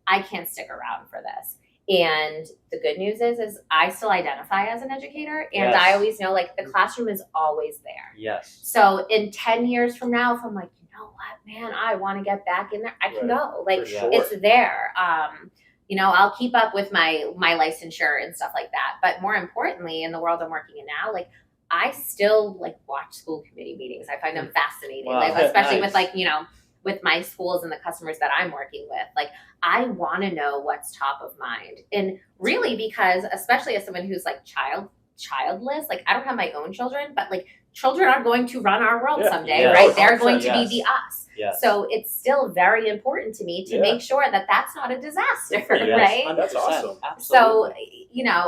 Speaker 3: I can't stick around for this. And the good news is I still identify as an educator, and I always know the classroom is always there.
Speaker 4: Yes.
Speaker 3: So in 10 years from now, if I'm know what, man, I want to get back in there. I can
Speaker 2: Right.
Speaker 3: go. Like
Speaker 2: For sure.
Speaker 3: it's there. I'll keep up with my licensure and stuff like that. But more importantly, in the world I'm working in now, like I still like watch school committee meetings. I find them fascinating.
Speaker 4: Wow.
Speaker 3: Like especially
Speaker 4: Nice.
Speaker 3: with like, with my schools and the customers that I'm working with. Like I want to know what's top of mind. And really because especially as someone who's like childless, like I don't have my own children, but like children are going to run our world
Speaker 2: Yeah.
Speaker 3: someday,
Speaker 4: Yes.
Speaker 3: right? They're going to
Speaker 4: Yes.
Speaker 3: be the us.
Speaker 4: Yes.
Speaker 3: So it's still very important to me to
Speaker 2: Yeah.
Speaker 3: make sure that that's not a disaster,
Speaker 4: Yes,
Speaker 3: right?
Speaker 4: 100%.
Speaker 2: That's awesome.
Speaker 3: So,
Speaker 4: Absolutely.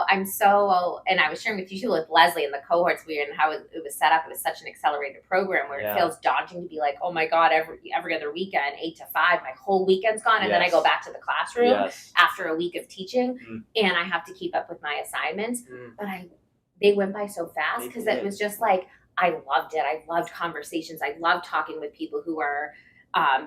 Speaker 3: I'm so, and I was sharing with you too, with Leslie and the cohorts we were in, how it was set up. It was such an accelerated program where
Speaker 4: Yeah.
Speaker 3: it feels daunting to be like, oh my God, every other weekend, 8 to 5, my whole weekend's gone. And then I
Speaker 4: Yes.
Speaker 3: go back to the classroom
Speaker 4: Yes.
Speaker 3: after a week of teaching
Speaker 4: Mm.
Speaker 3: and I have to keep up with my assignments.
Speaker 2: Mm.
Speaker 3: But they went by so fast
Speaker 4: They
Speaker 3: because
Speaker 4: did.
Speaker 3: it was just like, I loved it. I loved conversations. I loved talking with people who are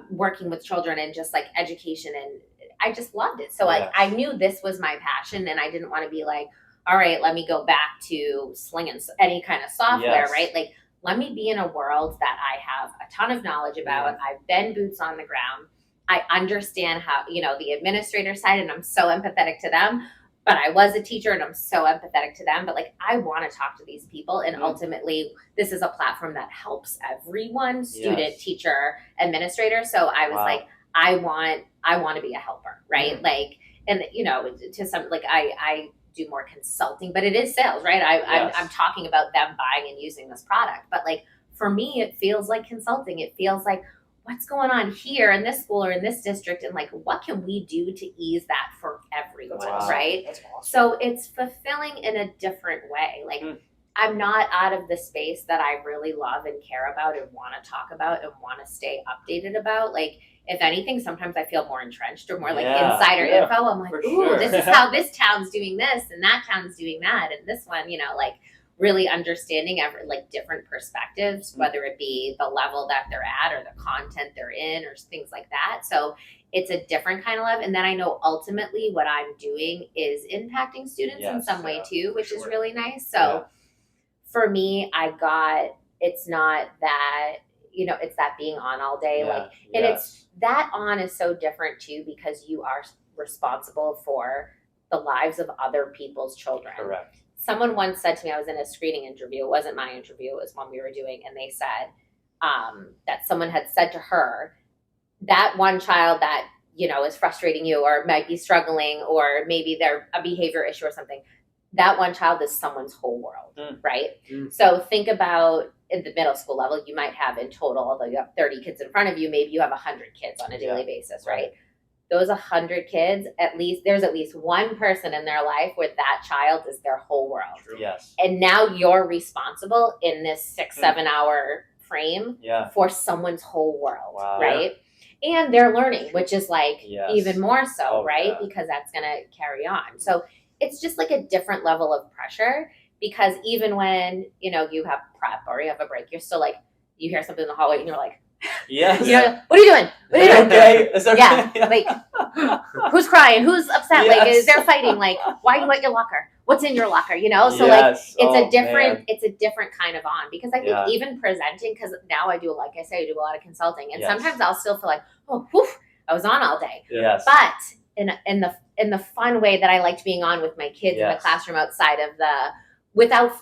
Speaker 3: working with children and just like education. And I just loved it. So like,
Speaker 4: Yes.
Speaker 3: I knew this was my passion and I didn't want to be like, all right, let me go back to slinging any kind of software,
Speaker 4: Yes.
Speaker 3: right? Like, let me be in a world that I have a ton of knowledge about. I've been boots on the ground. I understand how, the administrator side, and I'm so empathetic to them. But I was a teacher and I'm so empathetic to them. But like, I want to talk to these people. And ultimately, this is a platform that helps everyone, student,
Speaker 4: Yes.
Speaker 3: teacher, administrator. So I was
Speaker 4: Wow.
Speaker 3: like, I want to be a helper, right? Like, and to some, like I do more consulting, but it is sales, right?
Speaker 4: Yes.
Speaker 3: I'm talking about them buying and using this product. But like, for me, it feels like consulting. It feels like, what's going on here in this school or in this district, and like what can we do to ease that for everyone,
Speaker 2: That's awesome.
Speaker 3: right?
Speaker 2: That's awesome.
Speaker 3: So it's fulfilling in a different way. Like I'm not out of the space that I really love and care about and want to talk about and want to stay updated about. Like if anything, sometimes I feel more entrenched or more like insider info. I'm like,
Speaker 4: For
Speaker 3: ooh,
Speaker 4: sure.
Speaker 3: this is how this town's doing this and that town's doing that, and this one, like really understanding like different perspectives, whether it be the level that they're at or the content they're in or things like that. So it's a different kind of love. And then I know ultimately what I'm doing is impacting students in
Speaker 4: Yes,
Speaker 3: some way too, which is
Speaker 2: sure.
Speaker 3: really nice. So for me, it's not that, it's that being on all day. Like, and it's that on is so different too, because you are responsible for the lives of other people's children.
Speaker 4: Correct.
Speaker 3: Someone once said to me, I was in a screening interview. It wasn't my interview. It was one we were doing. And they said that someone had said to her, that one child that, is frustrating you or might be struggling or maybe they're a behavior issue or something, that one child is someone's whole world, right? So think about at the middle school level, you might have in total, although you have 30 kids in front of you, maybe you have 100 kids on a daily basis, right? Those 100 kids, there's at least one person in their life where that child is their whole world.
Speaker 2: True.
Speaker 4: Yes.
Speaker 3: And now you're responsible in this 6-7 hour frame for someone's whole world,
Speaker 4: Wow.
Speaker 3: right? And they're learning, which is like even more so,
Speaker 4: Oh,
Speaker 3: right?
Speaker 4: yeah.
Speaker 3: Because that's going to carry on. So it's just like a different level of pressure, because even when, you have prep or you have a break, you're still like, you hear something in the hallway and you're like,
Speaker 4: Yes.
Speaker 3: what are you doing? What are you doing?
Speaker 4: Okay. Is there-
Speaker 3: Yeah, like who's crying? Who's upset?
Speaker 4: Yes.
Speaker 3: Like, is there fighting? Like, why are you at your locker? What's in your locker? So like,
Speaker 4: Yes.
Speaker 3: it's a different kind of on, because I think
Speaker 4: Yeah.
Speaker 3: even presenting, because now I do, like I say, I do a lot of consulting, and
Speaker 4: Yes.
Speaker 3: sometimes I'll still feel like, oh, whew, I was on all day,
Speaker 4: Yes.
Speaker 3: but in the fun way that I liked being on with my kids in the
Speaker 4: Yes.
Speaker 3: classroom outside of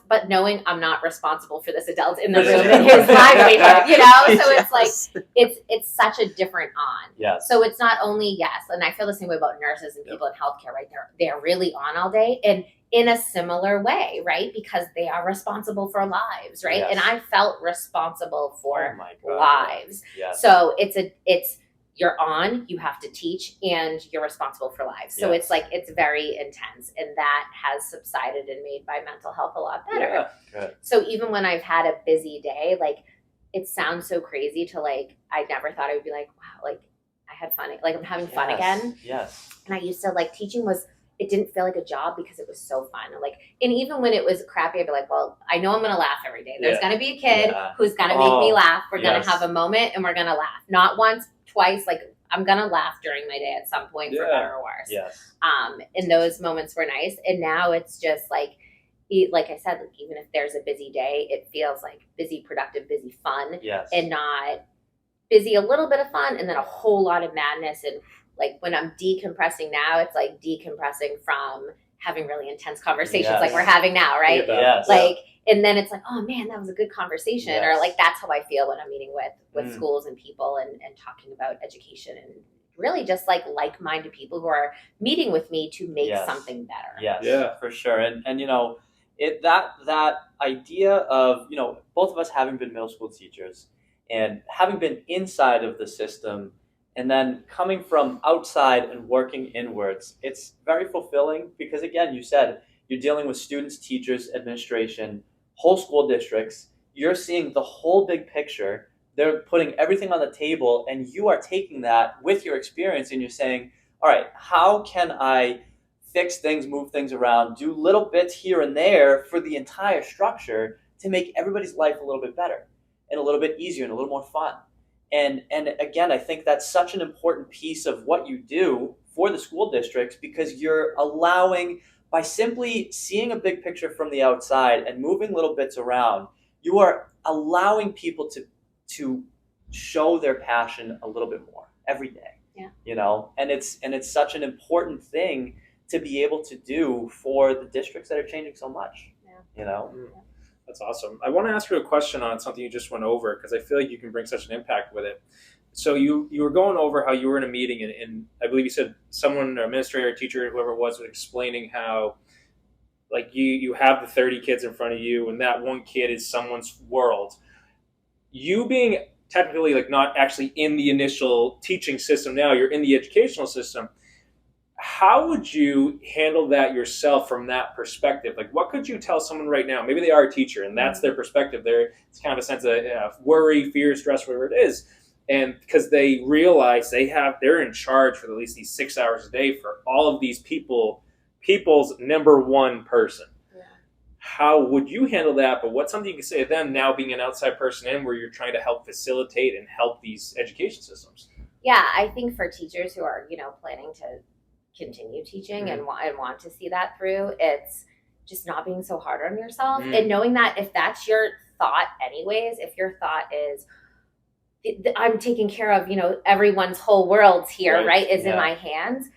Speaker 3: but knowing I'm not responsible for this adult in the
Speaker 4: For
Speaker 3: room
Speaker 4: sure.
Speaker 3: and his livelihood, So it's like,
Speaker 4: Yes.
Speaker 3: it's such a different on.
Speaker 4: Yes.
Speaker 3: So it's not only, and I feel the same way about nurses and people in healthcare, right? They're really on all day and in a similar way, right? Because they are responsible for lives, right?
Speaker 4: Yes.
Speaker 3: And I felt responsible for
Speaker 4: Oh my God.
Speaker 3: lives.
Speaker 4: Yes.
Speaker 3: So it's you're on, you have to teach, and you're responsible for lives. So
Speaker 4: Yes.
Speaker 3: it's like, it's very intense, and that has subsided and made my mental health a lot better.
Speaker 2: Yeah.
Speaker 4: Good.
Speaker 3: So even when I've had a busy day, like, it sounds so crazy to like, I never thought I would be like, wow, like I had fun. Like I'm having fun again.
Speaker 4: Yes.
Speaker 3: And I used to like teaching it didn't feel like a job because it was so fun. And even when it was crappy, I'd be like, well, I know I'm going to laugh every day. There's going to be a kid who's going to make me laugh. We're going to have a moment and we're going to laugh. Not once, twice. Like I'm going to laugh during my day at some point for better or worse.
Speaker 4: Yes.
Speaker 3: And those moments were nice. And now it's just like I said, like, even if there's a busy day, it feels like busy, productive, busy, fun.
Speaker 4: Yes.
Speaker 3: And not busy, a little bit of fun, and then a whole lot of madness. And like when I'm decompressing now, it's like decompressing from having really intense conversations
Speaker 4: Yes.
Speaker 3: like we're having now, right?
Speaker 4: Yes.
Speaker 3: Like, and then it's like, oh man, that was a good conversation.
Speaker 4: Yes.
Speaker 3: Or like, that's how I feel when I'm meeting with
Speaker 4: Mm.
Speaker 3: schools and people and talking about education and really just like-minded people who are meeting with me to make
Speaker 4: Yes.
Speaker 3: something better.
Speaker 4: Yes,
Speaker 2: Yeah.
Speaker 4: for sure. And you know, that idea of, you know, both of us having been middle school teachers and having been inside of the system and then coming from outside and working inwards, it's very fulfilling because, again, you said you're dealing with students, teachers, administration, whole school districts. You're seeing the whole big picture. They're putting everything on the table, and you are taking that with your experience, and you're saying, all right, how can I fix things, move things around, do little bits here and there for the entire structure to make everybody's life a little bit better and a little bit easier and a little more fun. And again, I think that's such an important piece of what you do for the school districts because you're allowing, by simply seeing a big picture from the outside and moving little bits around, you are allowing people to show their passion a little bit more every day.
Speaker 3: Yeah.
Speaker 4: You know, and it's such an important thing to be able to do for the districts that are changing so much.
Speaker 3: Yeah.
Speaker 4: You know?
Speaker 2: That's awesome. I want to ask you a question on something you just went over because I feel like you can bring such an impact with it. So you were going over how you were in a meeting and I believe you said someone, an administrator, teacher, whoever it was explaining how like you have the 30 kids in front of you and that one kid is someone's world. You being technically like not actually in the initial teaching system now, you're in the educational system. How would you handle that yourself from that perspective? Like, what could you tell someone right now? Maybe they are a teacher, and that's their perspective. It's kind of a sense of worry, fear, stress, whatever it is, and because they realize they're in charge for at least these 6 hours a day for all of these people's number one person.
Speaker 3: Yeah.
Speaker 2: How would you handle that? But what's something you can say to them now, being an outside person in, where you're trying to help facilitate and help these education systems?
Speaker 3: Yeah, I think for teachers who are planning to continue teaching and want to see that through, it's just not being so hard on yourself and knowing that if that's your thought anyways, if your thought is I'm taking care of everyone's whole world's here, right, is in my hands,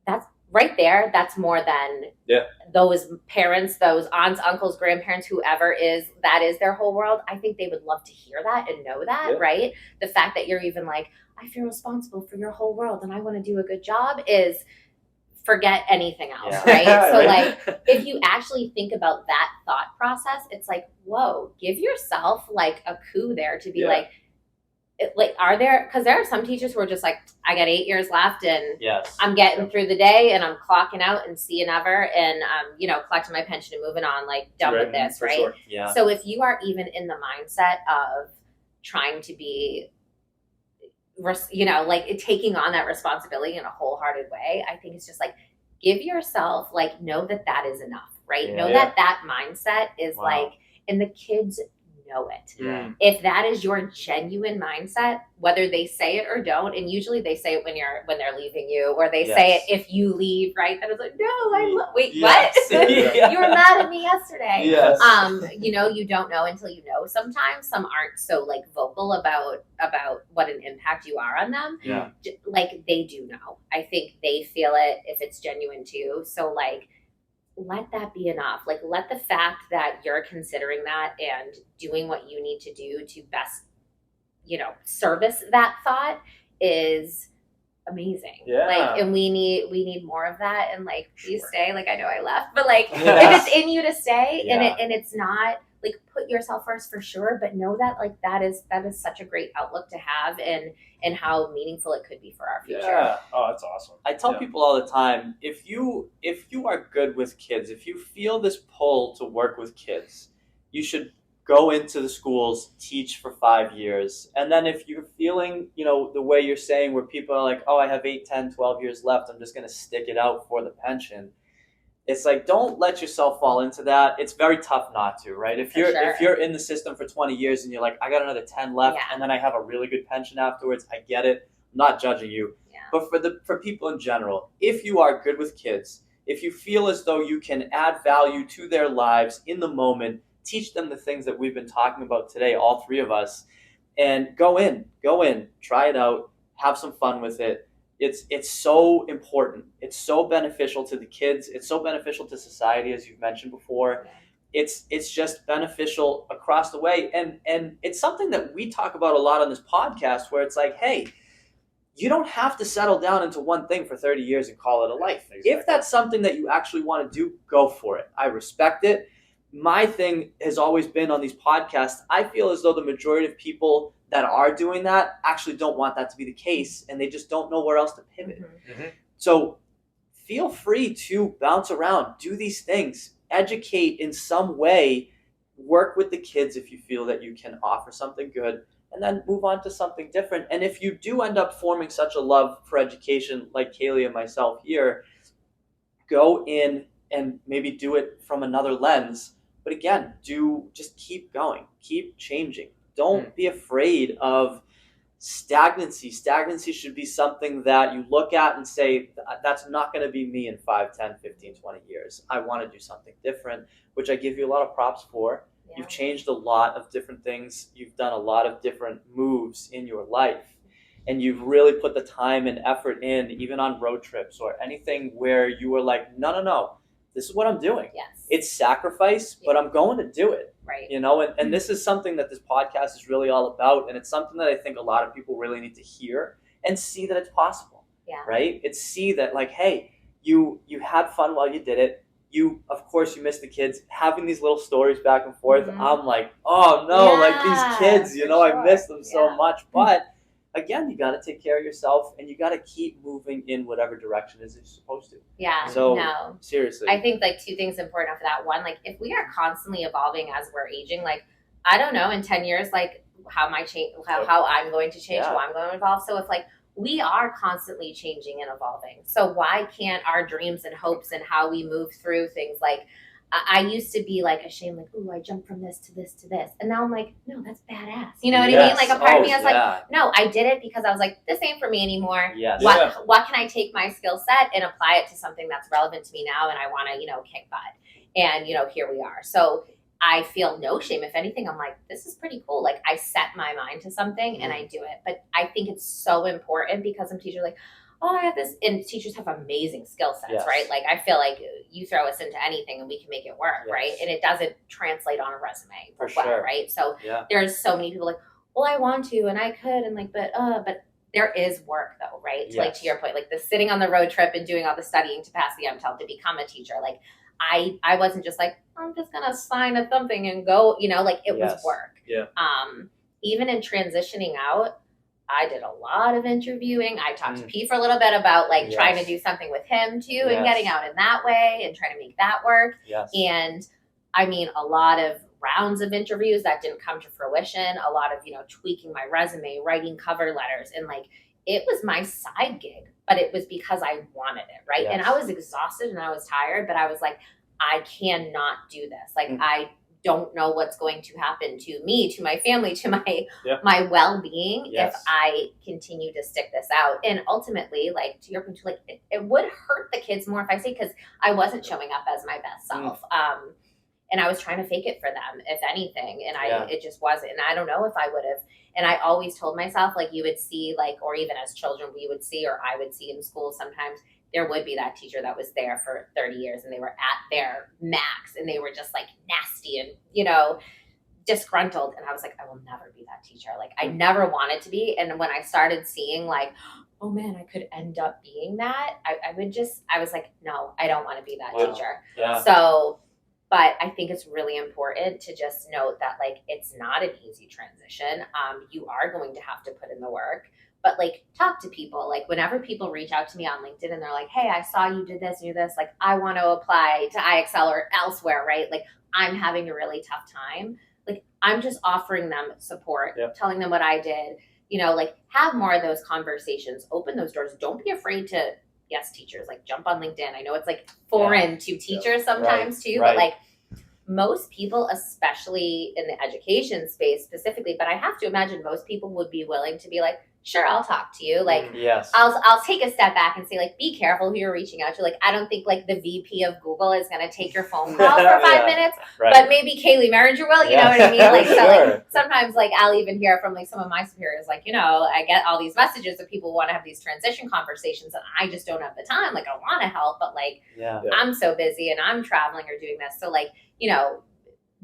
Speaker 3: that's right there, that's more than those parents, those aunts, uncles, grandparents, whoever that is their whole world. I think they would love to hear that and know that, right? The fact that you're even like, I feel responsible for your whole world and I want to do a good job is forget anything else, right? So like if you actually think about that thought process, it's like, whoa, give yourself like a coup there to be like are there, because there are some teachers who are just like, I got 8 years left and I'm getting through the day and I'm clocking out and see you never and collecting my pension and moving on, like done with this, right?
Speaker 2: Sure.
Speaker 4: Yeah.
Speaker 3: So if you are even in the mindset of trying to be like taking on that responsibility in a wholehearted way, I think it's just like, give yourself, like, know that is enough, right? Know that mindset is like, and the kids know it.
Speaker 4: Yeah.
Speaker 3: If that is your genuine mindset, whether they say it or don't, and usually they say it when they're leaving you, or they say it if you leave, right? That is like, no, wait, what? You were mad at me yesterday.
Speaker 4: Yes.
Speaker 3: You don't know until you know. Sometimes some aren't so like vocal about what an impact you are on them.
Speaker 4: Yeah.
Speaker 3: Like they do know. I think they feel it if it's genuine too. So like, let that be enough. Like, let the fact that you're considering that and doing what you need to do to best, service that thought is amazing.
Speaker 2: Yeah.
Speaker 3: Like, and we need more of that. And like, please stay. Like, I know I left, but like, if it's in you to stay and it's not, like, put yourself first for sure, but know that like that is such a great outlook to have and how meaningful it could be for our future.
Speaker 2: Yeah. Oh, that's awesome.
Speaker 4: I tell people all the time, if you are good with kids, if you feel this pull to work with kids, you should go into the schools, teach for 5 years. And then if you're feeling, the way you're saying where people are like, oh, I have 8, 10, 12 years left, I'm just going to stick it out for the pension. It's like, don't let yourself fall into that. It's very tough not to, right? If you're in the system for 20 years and you're like, I got another 10 left and then I have a really good pension afterwards, I get it. I'm not judging you. Yeah. But for people in general, if you are good with kids, if you feel as though you can add value to their lives in the moment, teach them the things that we've been talking about today, all three of us, and go in, try it out, have some fun with it. It's so important. It's so beneficial to the kids. It's so beneficial to society, as you've mentioned before. It's just beneficial across the way. And it's something that we talk about a lot on this podcast, where it's like, hey, you don't have to settle down into one thing for 30 years and call it a life.
Speaker 2: Exactly.
Speaker 4: If that's something that you actually want to do, go for it. I respect it. My thing has always been on these podcasts, I feel as though the majority of people that are doing that actually don't want that to be the case, and they just don't know where else to pivot.
Speaker 2: Mm-hmm.
Speaker 4: So feel free to bounce around, do these things, educate in some way, work with the kids if you feel that you can offer something good, and then move on to something different. And if you do end up forming such a love for education like Kaleigh and myself here, go in and maybe do it from another lens. But again, just keep going, keep changing. Don't be afraid of stagnancy. Stagnancy should be something that you look at and say, that's not going to be me in 5, 10, 15, 20 years. I want to do something different, which I give you a lot of props for. Yeah. You've changed a lot of different things. You've done a lot of different moves in your life. And you've really put the time and effort in, even on road trips or anything where you were like, no, this is what I'm doing.
Speaker 3: Yes.
Speaker 4: It's sacrifice, but I'm going to do it.
Speaker 3: Right.
Speaker 4: And this is something that this podcast is really all about. And it's something that I think a lot of people really need to hear and see that it's possible.
Speaker 3: Yeah.
Speaker 4: Right? It's see that, like, hey, you had fun while you did it. Of course, you missed the kids. Having these little stories back and forth, I'm like, oh no, like these kids,
Speaker 3: sure.
Speaker 4: I miss them so much. But again, you got to take care of yourself, and you got to keep moving in whatever direction it is you're supposed to.
Speaker 3: Yeah.
Speaker 4: So
Speaker 3: no.
Speaker 4: Seriously,
Speaker 3: I think like two things important for that. One, like if we are constantly evolving as we're aging, like I don't know in 10 years, like how I'm going to change, how I'm going to evolve. So if like we are constantly changing and evolving, so why can't our dreams and hopes and how we move through things like. I used to be like ashamed, like, ooh, I jumped from this to this to this. And now I'm like, no, that's badass. You know what I mean? Like a part of me is like, no, I did it because I was like, this ain't for me anymore.
Speaker 4: Yes.
Speaker 3: What can I take my skill set and apply it to something that's relevant to me now? And I want to, kick butt. And, here we are. So I feel no shame. If anything, I'm like, this is pretty cool. Like I set my mind to something and I do it. But I think it's so important because some teachers are like, oh, I have this, and teachers have amazing skill sets, right? Like I feel like you throw us into anything and we can make it work, right? And it doesn't translate on a resume,
Speaker 4: for sure,
Speaker 3: right? So there's so many people like, well, I want to and I could, and like, but there is work though, right? Yes. Like to your point, like the sitting on the road trip and doing all the studying to pass the MTEL to become a teacher, like I wasn't just like, I'm just gonna sign a something and go, like it was work.
Speaker 2: Yeah.
Speaker 3: Even in transitioning out. I did a lot of interviewing. I talked to Pete for a little bit about trying to do something with him too and getting out in that way and trying to make that work.
Speaker 4: Yes.
Speaker 3: And I mean, a lot of rounds of interviews that didn't come to fruition, a lot of, tweaking my resume, writing cover letters. And it was my side gig, but it was because I wanted it. Right. Yes. And I was exhausted and I was tired, but I was like, I cannot do this. I don't know what's going to happen to me, to my family, to my well-being if I continue to stick this out. And ultimately, to your point, it would hurt the kids more if I say, because I wasn't showing up as my best self. And I was trying to fake it for them, if anything. And it just wasn't. And I don't know if I would have. And I always told myself, you would see, or even as children, we would see, or I would see in school sometimes, there would be that teacher that was there for 30 years and they were at their max and they were just nasty and, disgruntled. And I was like, I will never be that teacher. I never wanted to be. And when I started seeing oh man, I could end up being that, I was like, no, I don't want to be that teacher.
Speaker 4: Yeah.
Speaker 3: So, but I think it's really important to just note that it's not an easy transition. You are going to have to put in the work. But talk to people. Whenever people reach out to me on LinkedIn and they're like, hey, I saw you did this and you this, I want to apply to IXL or elsewhere, right? I'm having a really tough time. I'm just offering them support, telling them what I did, have more of those conversations, open those doors. Don't be afraid to, teachers, jump on LinkedIn. I know it's foreign to teachers sometimes too, but most people, especially in the education space specifically, but I have to imagine most people would be willing to be like, sure, I'll talk to you. Like,
Speaker 4: Yes.
Speaker 3: I'll take a step back and say, like, be careful who you're reaching out to. Like, I don't think like the VP of Google is going to take your phone call for 5 minutes,
Speaker 4: Right.
Speaker 3: but maybe Kaleigh Mehringer will. You know what I mean? Like, so
Speaker 4: Sure.
Speaker 3: like, sometimes like I'll even hear from like some of my superiors, like, you know, I get all these messages that people want to have these transition conversations, and I just don't have the time. Like, I want to help, but like, I'm so busy and I'm traveling or doing this. So like, you know,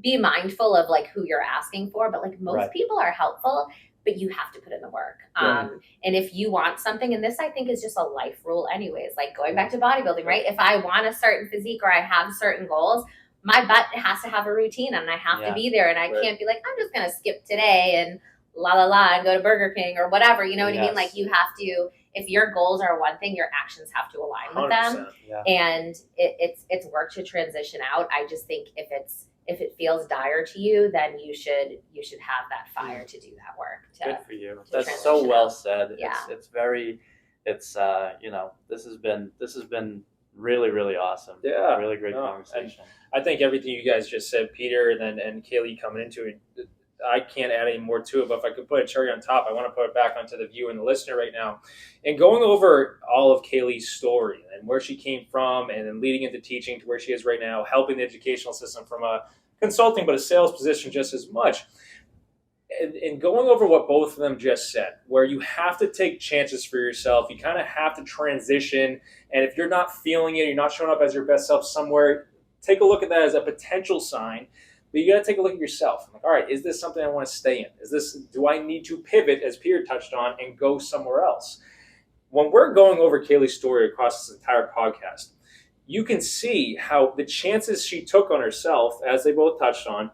Speaker 3: be mindful of like who you're asking for, but like most people are helpful, but you have to put in the work. And if you want something, and this I think is just a life rule anyways, like going back to bodybuilding, right? If I want a certain physique or I have certain goals, my butt has to have a routine and I have to be there, and I can't be like, I'm just going to skip today and and go to Burger King or whatever. You know what I mean? Like, you have to, if your goals are one thing, your actions have to align with them. And it's work to transition out. I just think if it feels dire to you, then you should have that fire to do that work.
Speaker 4: Good for you. That's so well said.
Speaker 3: Yeah.
Speaker 4: You know, this has been really, really awesome.
Speaker 2: Yeah.
Speaker 4: Really great conversation.
Speaker 2: I think everything you guys just said, Peter, and Kaleigh coming into it, I can't add any more to it, but if I could put a cherry on top, I want to put it back onto the viewer and the listener right now. And going over all of Kaleigh's story and where she came from, and then leading into teaching to where she is right now, helping the educational system from a consulting but a sales position just as much. And going over what both of them just said, where you have to take chances for yourself, you kind of have to transition, and if you're not feeling it, you're not showing up as your best self somewhere, take a look at that as a potential sign. But you got to take a look at yourself. I'm like, all right, is this something I want to stay in? Do I need to pivot, as Peter touched on, and go somewhere else? When we're going over Kaleigh's story across this entire podcast, you can see how the chances she took on herself, as they both touched on,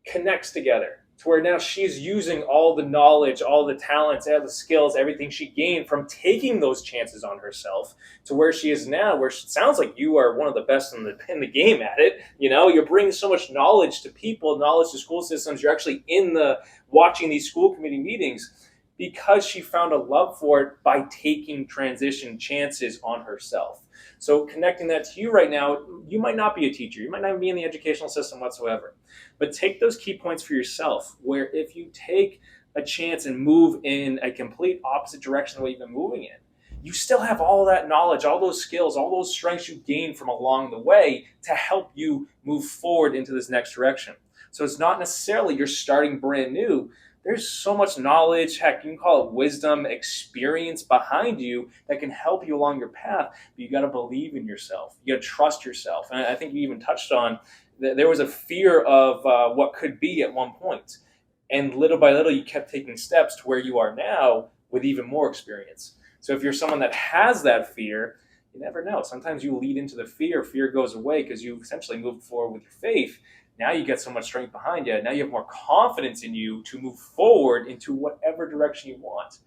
Speaker 2: connects together to where now she's using all the knowledge, all the talents, all the skills, everything she gained from taking those chances on herself to where she is now, where it sounds like you are one of the best in the game at it. You know, you're bringing so much knowledge to people, knowledge to school systems. You're actually watching these school committee meetings because she found a love for it by taking transition chances on herself. So connecting that to you right now, you might not be a teacher. You might not be in the educational system whatsoever. But take those key points for yourself, where if you take a chance and move in a complete opposite direction of what you've been moving in, you still have all that knowledge, all those skills, all those strengths you gained from along the way to help you move forward into this next direction. So it's not necessarily you're starting brand new. There's so much knowledge, heck, you can call it wisdom, experience behind you that can help you along your path. But you got to believe in yourself. You got to trust yourself. And I think you even touched on that there was a fear of what could be at one point. And little by little, you kept taking steps to where you are now with even more experience. So if you're someone that has that fear, you never know. Sometimes you lead into the fear. Fear goes away because you essentially moved forward with your faith. Now you get so much strength behind you. Now you have more confidence in you to move forward into whatever direction you want.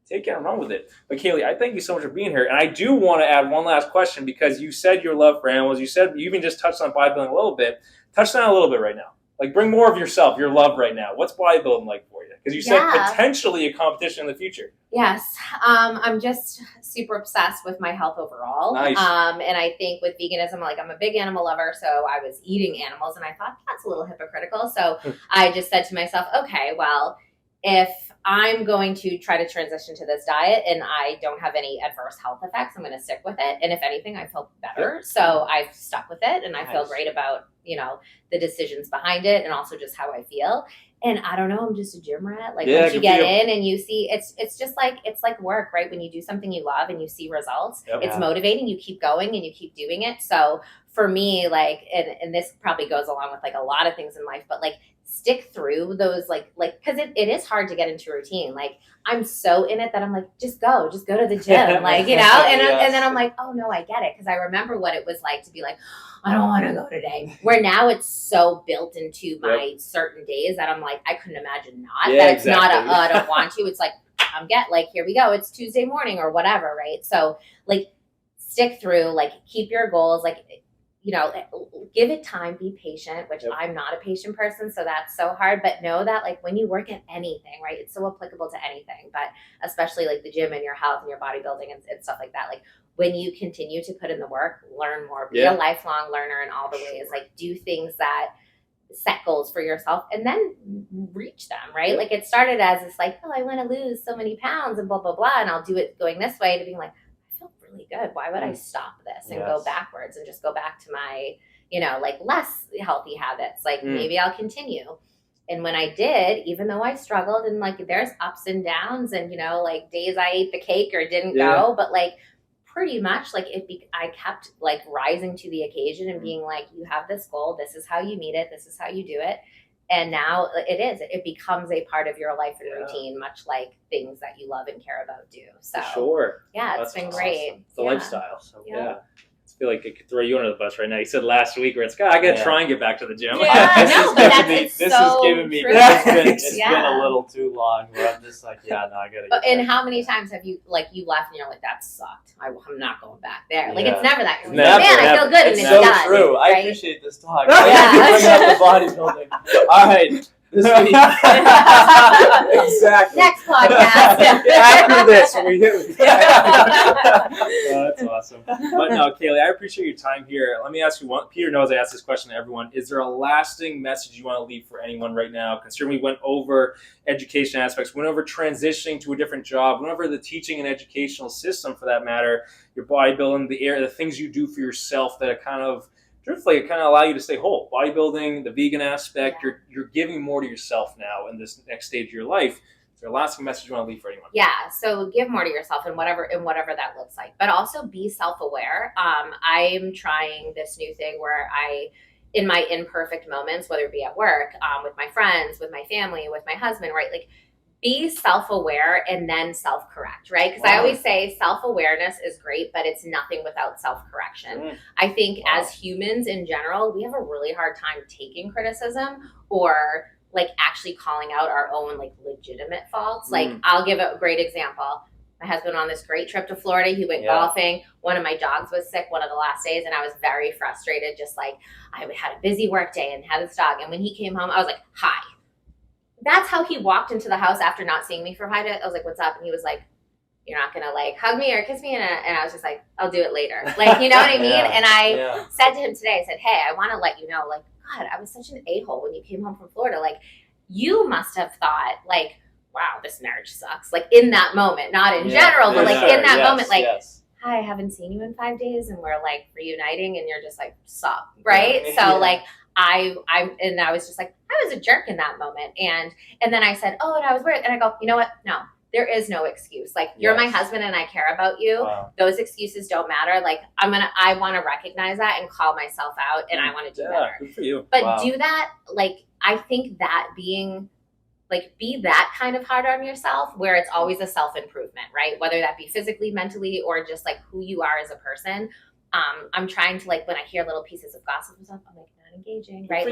Speaker 2: Take it and run with it. But Kaleigh, I thank you so much for being here. And I do want to add one last question, because you said your love for animals. You said you even just touched on bodybuilding a little bit. Touch on it a little bit right now. Like, bring more of yourself, your love right now. What's bodybuilding like for you? Because you said potentially a competition in the future.
Speaker 3: Yes. I'm just super obsessed with my health overall.
Speaker 2: Nice.
Speaker 3: And I think with veganism, like, I'm a big animal lover, so I was eating animals, and I thought that's a little hypocritical. So I just said to myself, okay, well, if I'm going to try to transition to this diet and I don't have any adverse health effects, I'm going to stick with it. And if anything, I feel better. So I've stuck with it, and I feel great about, you know, the decisions behind it, and also just how I feel. And I don't know, I'm just a gym rat. Like, once you get in and you see, it's just like, it's like work, right? When you do something you love and you see results, it's motivating. You keep going and you keep doing it. So for me, like, and this probably goes along with like a lot of things in life, but like, stick through those, like, because it is hard to get into routine. Like, I'm so in it that I'm like, just go to the gym, like, you know, and then I'm like, oh no, I get it. Because I remember what it was like to be like, I don't want to go today. Where now it's so built into my certain days that I'm like, I couldn't imagine not. That it's not I don't want to. It's like, here we go. It's Tuesday morning or whatever, right? So like, stick through, like, keep your goals, like, you know, give it time, be patient, which I'm not a patient person, so that's so hard. But know that, like, when you work at anything, right, it's so applicable to anything, but especially like the gym and your health and your bodybuilding and stuff like that. Like, when you continue to put in the work, learn more, be a lifelong learner in all the ways, like, do things that set goals for yourself and then reach them, right? Like it started as this like, oh, I want to lose so many pounds and blah, blah, blah. And I'll do it going this way, to being like, I feel really good. Why would I stop this and go backwards and just go back to my, like less healthy habits? Like maybe I'll continue. And when I did, even though I struggled and like there's ups and downs and, like days I ate the cake or didn't go, but like pretty much like I kept like rising to the occasion and being like, you have this goal. This is how you meet it. This is how you do it. And now it becomes a part of your life and routine, much like things that you love and care about do. So
Speaker 2: sure.
Speaker 3: Yeah, it's been great.
Speaker 2: Awesome. It's a lifestyle. So yeah. I feel like I could throw you under the bus right now. You said last week where it's, I got to try and get back to the gym.
Speaker 4: This has been a little too long where I'm just like, I got to get
Speaker 3: And how many times have you left and you're like, that sucked. I'm not going back there. Like, it's never that. You're like, I feel good.
Speaker 4: It's
Speaker 3: and
Speaker 4: so
Speaker 3: it's done.
Speaker 4: true.
Speaker 3: Right?
Speaker 4: I appreciate this talk. Bring up the bodybuilding. All right. This week.
Speaker 2: Exactly.
Speaker 3: Next podcast.
Speaker 2: After this, we hit. That's awesome. But no, Kaleigh, I appreciate your time here. Let me ask you one. Peter knows I ask this question to everyone. Is there a lasting message you want to leave for anyone right now? Considering we went over education aspects, went over transitioning to a different job, went over the teaching and educational system for that matter, your bodybuilding, the things you do for yourself that kind of truthfully, it kind of allow you to stay whole. Bodybuilding, the vegan aspect, you're giving more to yourself now in this next stage of your life. Is there a lasting message you want to leave for anyone?
Speaker 3: Yeah, so give more to yourself in whatever that looks like. But also be self-aware. I'm trying this new thing where in my imperfect moments, whether it be at work, with my friends, with my family, with my husband, right? Like, be self-aware and then self-correct, right? Because I always say self-awareness is great, but it's nothing without self-correction. I think as humans in general, we have a really hard time taking criticism or like actually calling out our own like legitimate faults. Like I'll give a great example. My husband went on this great trip to Florida. He went golfing. One of my dogs was sick one of the last days, and I was very frustrated. Just like I had a busy work day and had this dog. And when he came home, I was like, hi. That's how he walked into the house after not seeing me for 5 days. I was like, what's up? And he was like, you're not going to like hug me or kiss me? And I was just like, I'll do it later. Like, you know what I mean? And I said to him today, I said, hey, I want to let you know, like, God, I was such an a-hole when you came home from Florida. Like, you must have thought, like, wow, this marriage sucks. Like, in that moment, not in general, but like in that moment, like, hi, I haven't seen you in 5 days and we're like reuniting and you're just like, sup, right? So like, I was just like, I was a jerk in that moment. And then I said, oh, and I was weird. And I go, you know what? No, there is no excuse. Like, you're my husband and I care about you. Wow. Those excuses don't matter. Like, I want to recognize that and call myself out and I want to do better.
Speaker 2: Good for you.
Speaker 3: But do that, like, I think that being, like, be that kind of hard on yourself where it's always a self-improvement, right? Whether that be physically, mentally, or just like who you are as a person. I'm trying to, like, when I hear little pieces of gossip and stuff, I'm like, not engaging, right?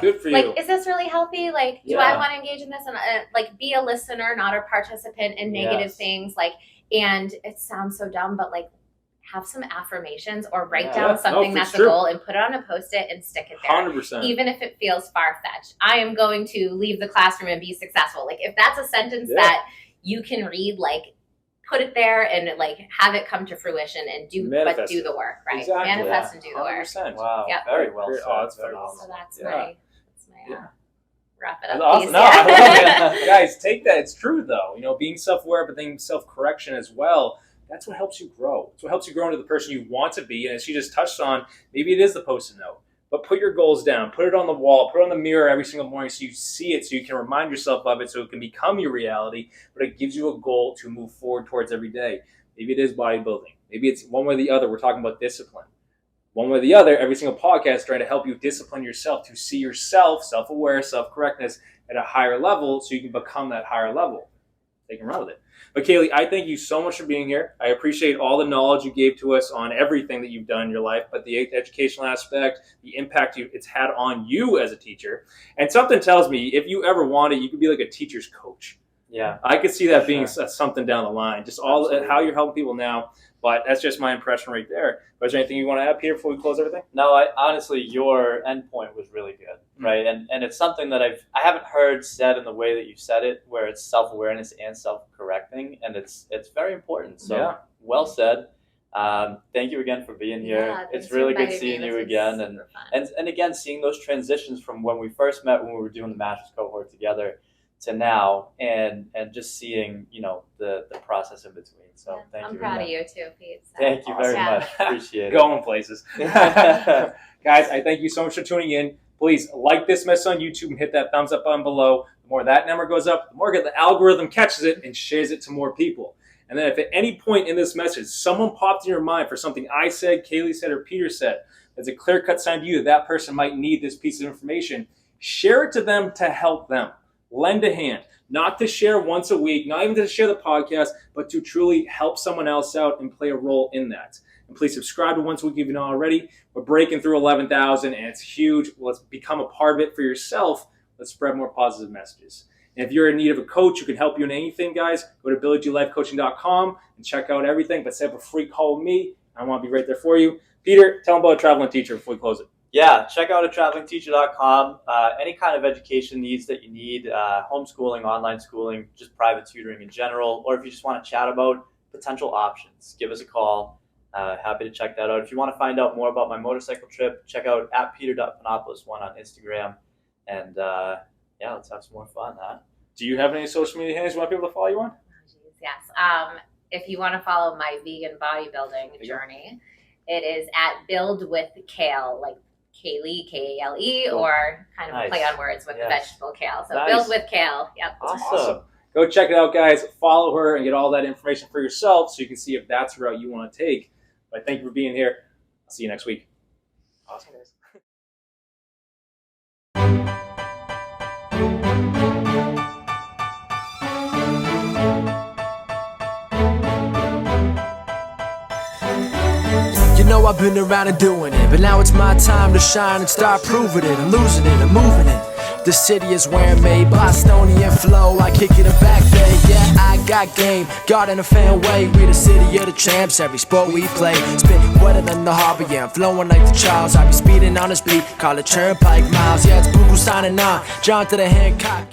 Speaker 2: Good for you.
Speaker 3: Like, is this really healthy? Like, do I want to engage in this? And like, be a listener, not a participant in negative things. Like, and it sounds so dumb, but like, have some affirmations or write down something that's a goal and put it on a Post-it and stick it there.
Speaker 2: 100%.
Speaker 3: Even if it feels far-fetched. I am going to leave the classroom and be successful. Like, if that's a sentence that you can read, like, put it there and like have it come to fruition and do the work, right?
Speaker 2: Exactly.
Speaker 3: Manifest and do the work.
Speaker 2: 100%.
Speaker 4: Wow. Yep. Very well said.
Speaker 2: Oh, that's very well
Speaker 3: So
Speaker 2: said.
Speaker 3: that's my wrap it up.
Speaker 2: That's awesome.
Speaker 3: Piece.
Speaker 2: No, I love it. Guys, take that. It's true though. You know, being self-aware, but then self-correction as well. That's what helps you grow. It's what helps you grow into the person you want to be. And as she just touched on, maybe it is the Post-it note. But put your goals down. Put it on the wall. Put it on the mirror every single morning so you see it, so you can remind yourself of it, so it can become your reality. But it gives you a goal to move forward towards every day. Maybe it is bodybuilding. Maybe it's one way or the other. We're talking about discipline. One way or the other, every single podcast is trying to help you discipline yourself to see yourself, self-aware, self-correctness at a higher level so you can become that higher level. They can run with it. But Kaleigh, I thank you so much for being here. I appreciate all the knowledge you gave to us on everything that you've done in your life, but the educational aspect, the impact it's had on you as a teacher. And something tells me if you ever wanted, you could be like a teacher's coach.
Speaker 4: Yeah.
Speaker 2: I could see that being something down the line, just how you're helping people now. But that's just my impression right there. But is there anything you want to add, Peter, before we close everything?
Speaker 4: No, honestly, your endpoint was really good, right? And it's something that I haven't heard said in the way that you said it, where it's self-awareness and self-correcting, and it's very important. So well said. Thank you again for being here.
Speaker 3: Yeah,
Speaker 4: It's
Speaker 3: thanks for
Speaker 4: really good
Speaker 3: inviting
Speaker 4: seeing
Speaker 3: me.
Speaker 4: you
Speaker 3: This is
Speaker 4: again,
Speaker 3: super fun.
Speaker 4: and again seeing those transitions from when we first met when we were doing the Masters cohort together to now, and just seeing the process in between. So
Speaker 3: Yeah,
Speaker 4: thank
Speaker 3: I'm
Speaker 4: you
Speaker 3: proud
Speaker 4: again.
Speaker 3: of you too, Pete. So.
Speaker 4: Thank you very
Speaker 3: Yeah.
Speaker 4: much. Appreciate it.
Speaker 2: Going places. Guys, I thank you so much for tuning in. Please like this mess on YouTube and hit that thumbs up button below. The more that number goes up, the more the algorithm catches it and shares it to more people. And then if at any point in this message someone popped in your mind for something I said, Kaleigh said, or Peter said, there's a clear-cut sign to you that person might need this piece of information, share it to them to help them. Lend a hand. Not to share once a week, not even to share the podcast, but to truly help someone else out and play a role in that. And please subscribe to Once a Week if you're not already. We're breaking through 11,000 and it's huge. Let's become a part of it for yourself. Let's spread more positive messages. And if you're in need of a coach who can help you in anything, guys, go to BillyGLifeCoaching.com and check out everything. But set up a free call with me. I want to be right there for you. Peter, tell them about a traveling teacher before we close it.
Speaker 4: Yeah, check out travelingteacher.com. Any kind of education needs that you need, homeschooling, online schooling, just private tutoring in general, or if you just want to chat about potential options, give us a call. Happy to check that out. If you want to find out more about my motorcycle trip, check out @peter.panopoulos1 on Instagram. And yeah, let's have some more fun, huh?
Speaker 2: Do you have any social media handles you want people to follow you on?
Speaker 3: Yes. If you want to follow my vegan bodybuilding journey, it is @buildwithkale, like Kaleigh, Kale,
Speaker 2: Cool.
Speaker 3: or kind of
Speaker 4: Nice.
Speaker 3: play on words with the
Speaker 4: Yes.
Speaker 3: vegetable kale. So
Speaker 4: Nice.
Speaker 3: Build with Kale. Yep.
Speaker 4: Awesome.
Speaker 2: Go check it out, guys. Follow her and get all that information for yourself so you can see if that's the route you want to take. But thank you for being here. I'll see you next week. Awesome, guys.
Speaker 1: You know I've been around and doing it, but now it's my time to shine and start proving it. I'm losing it, I'm moving it. The city is where I'm made, Bostonian flow, I kick it a back day. Yeah, I got game, God in a fan way. We the city of the champs, every sport we play. Spit wetter than the harbor, yeah, I'm flowing like the Charles. I be speeding on this beat, call it Turnpike Miles. Yeah, it's Buku signing on, John to the Hancock.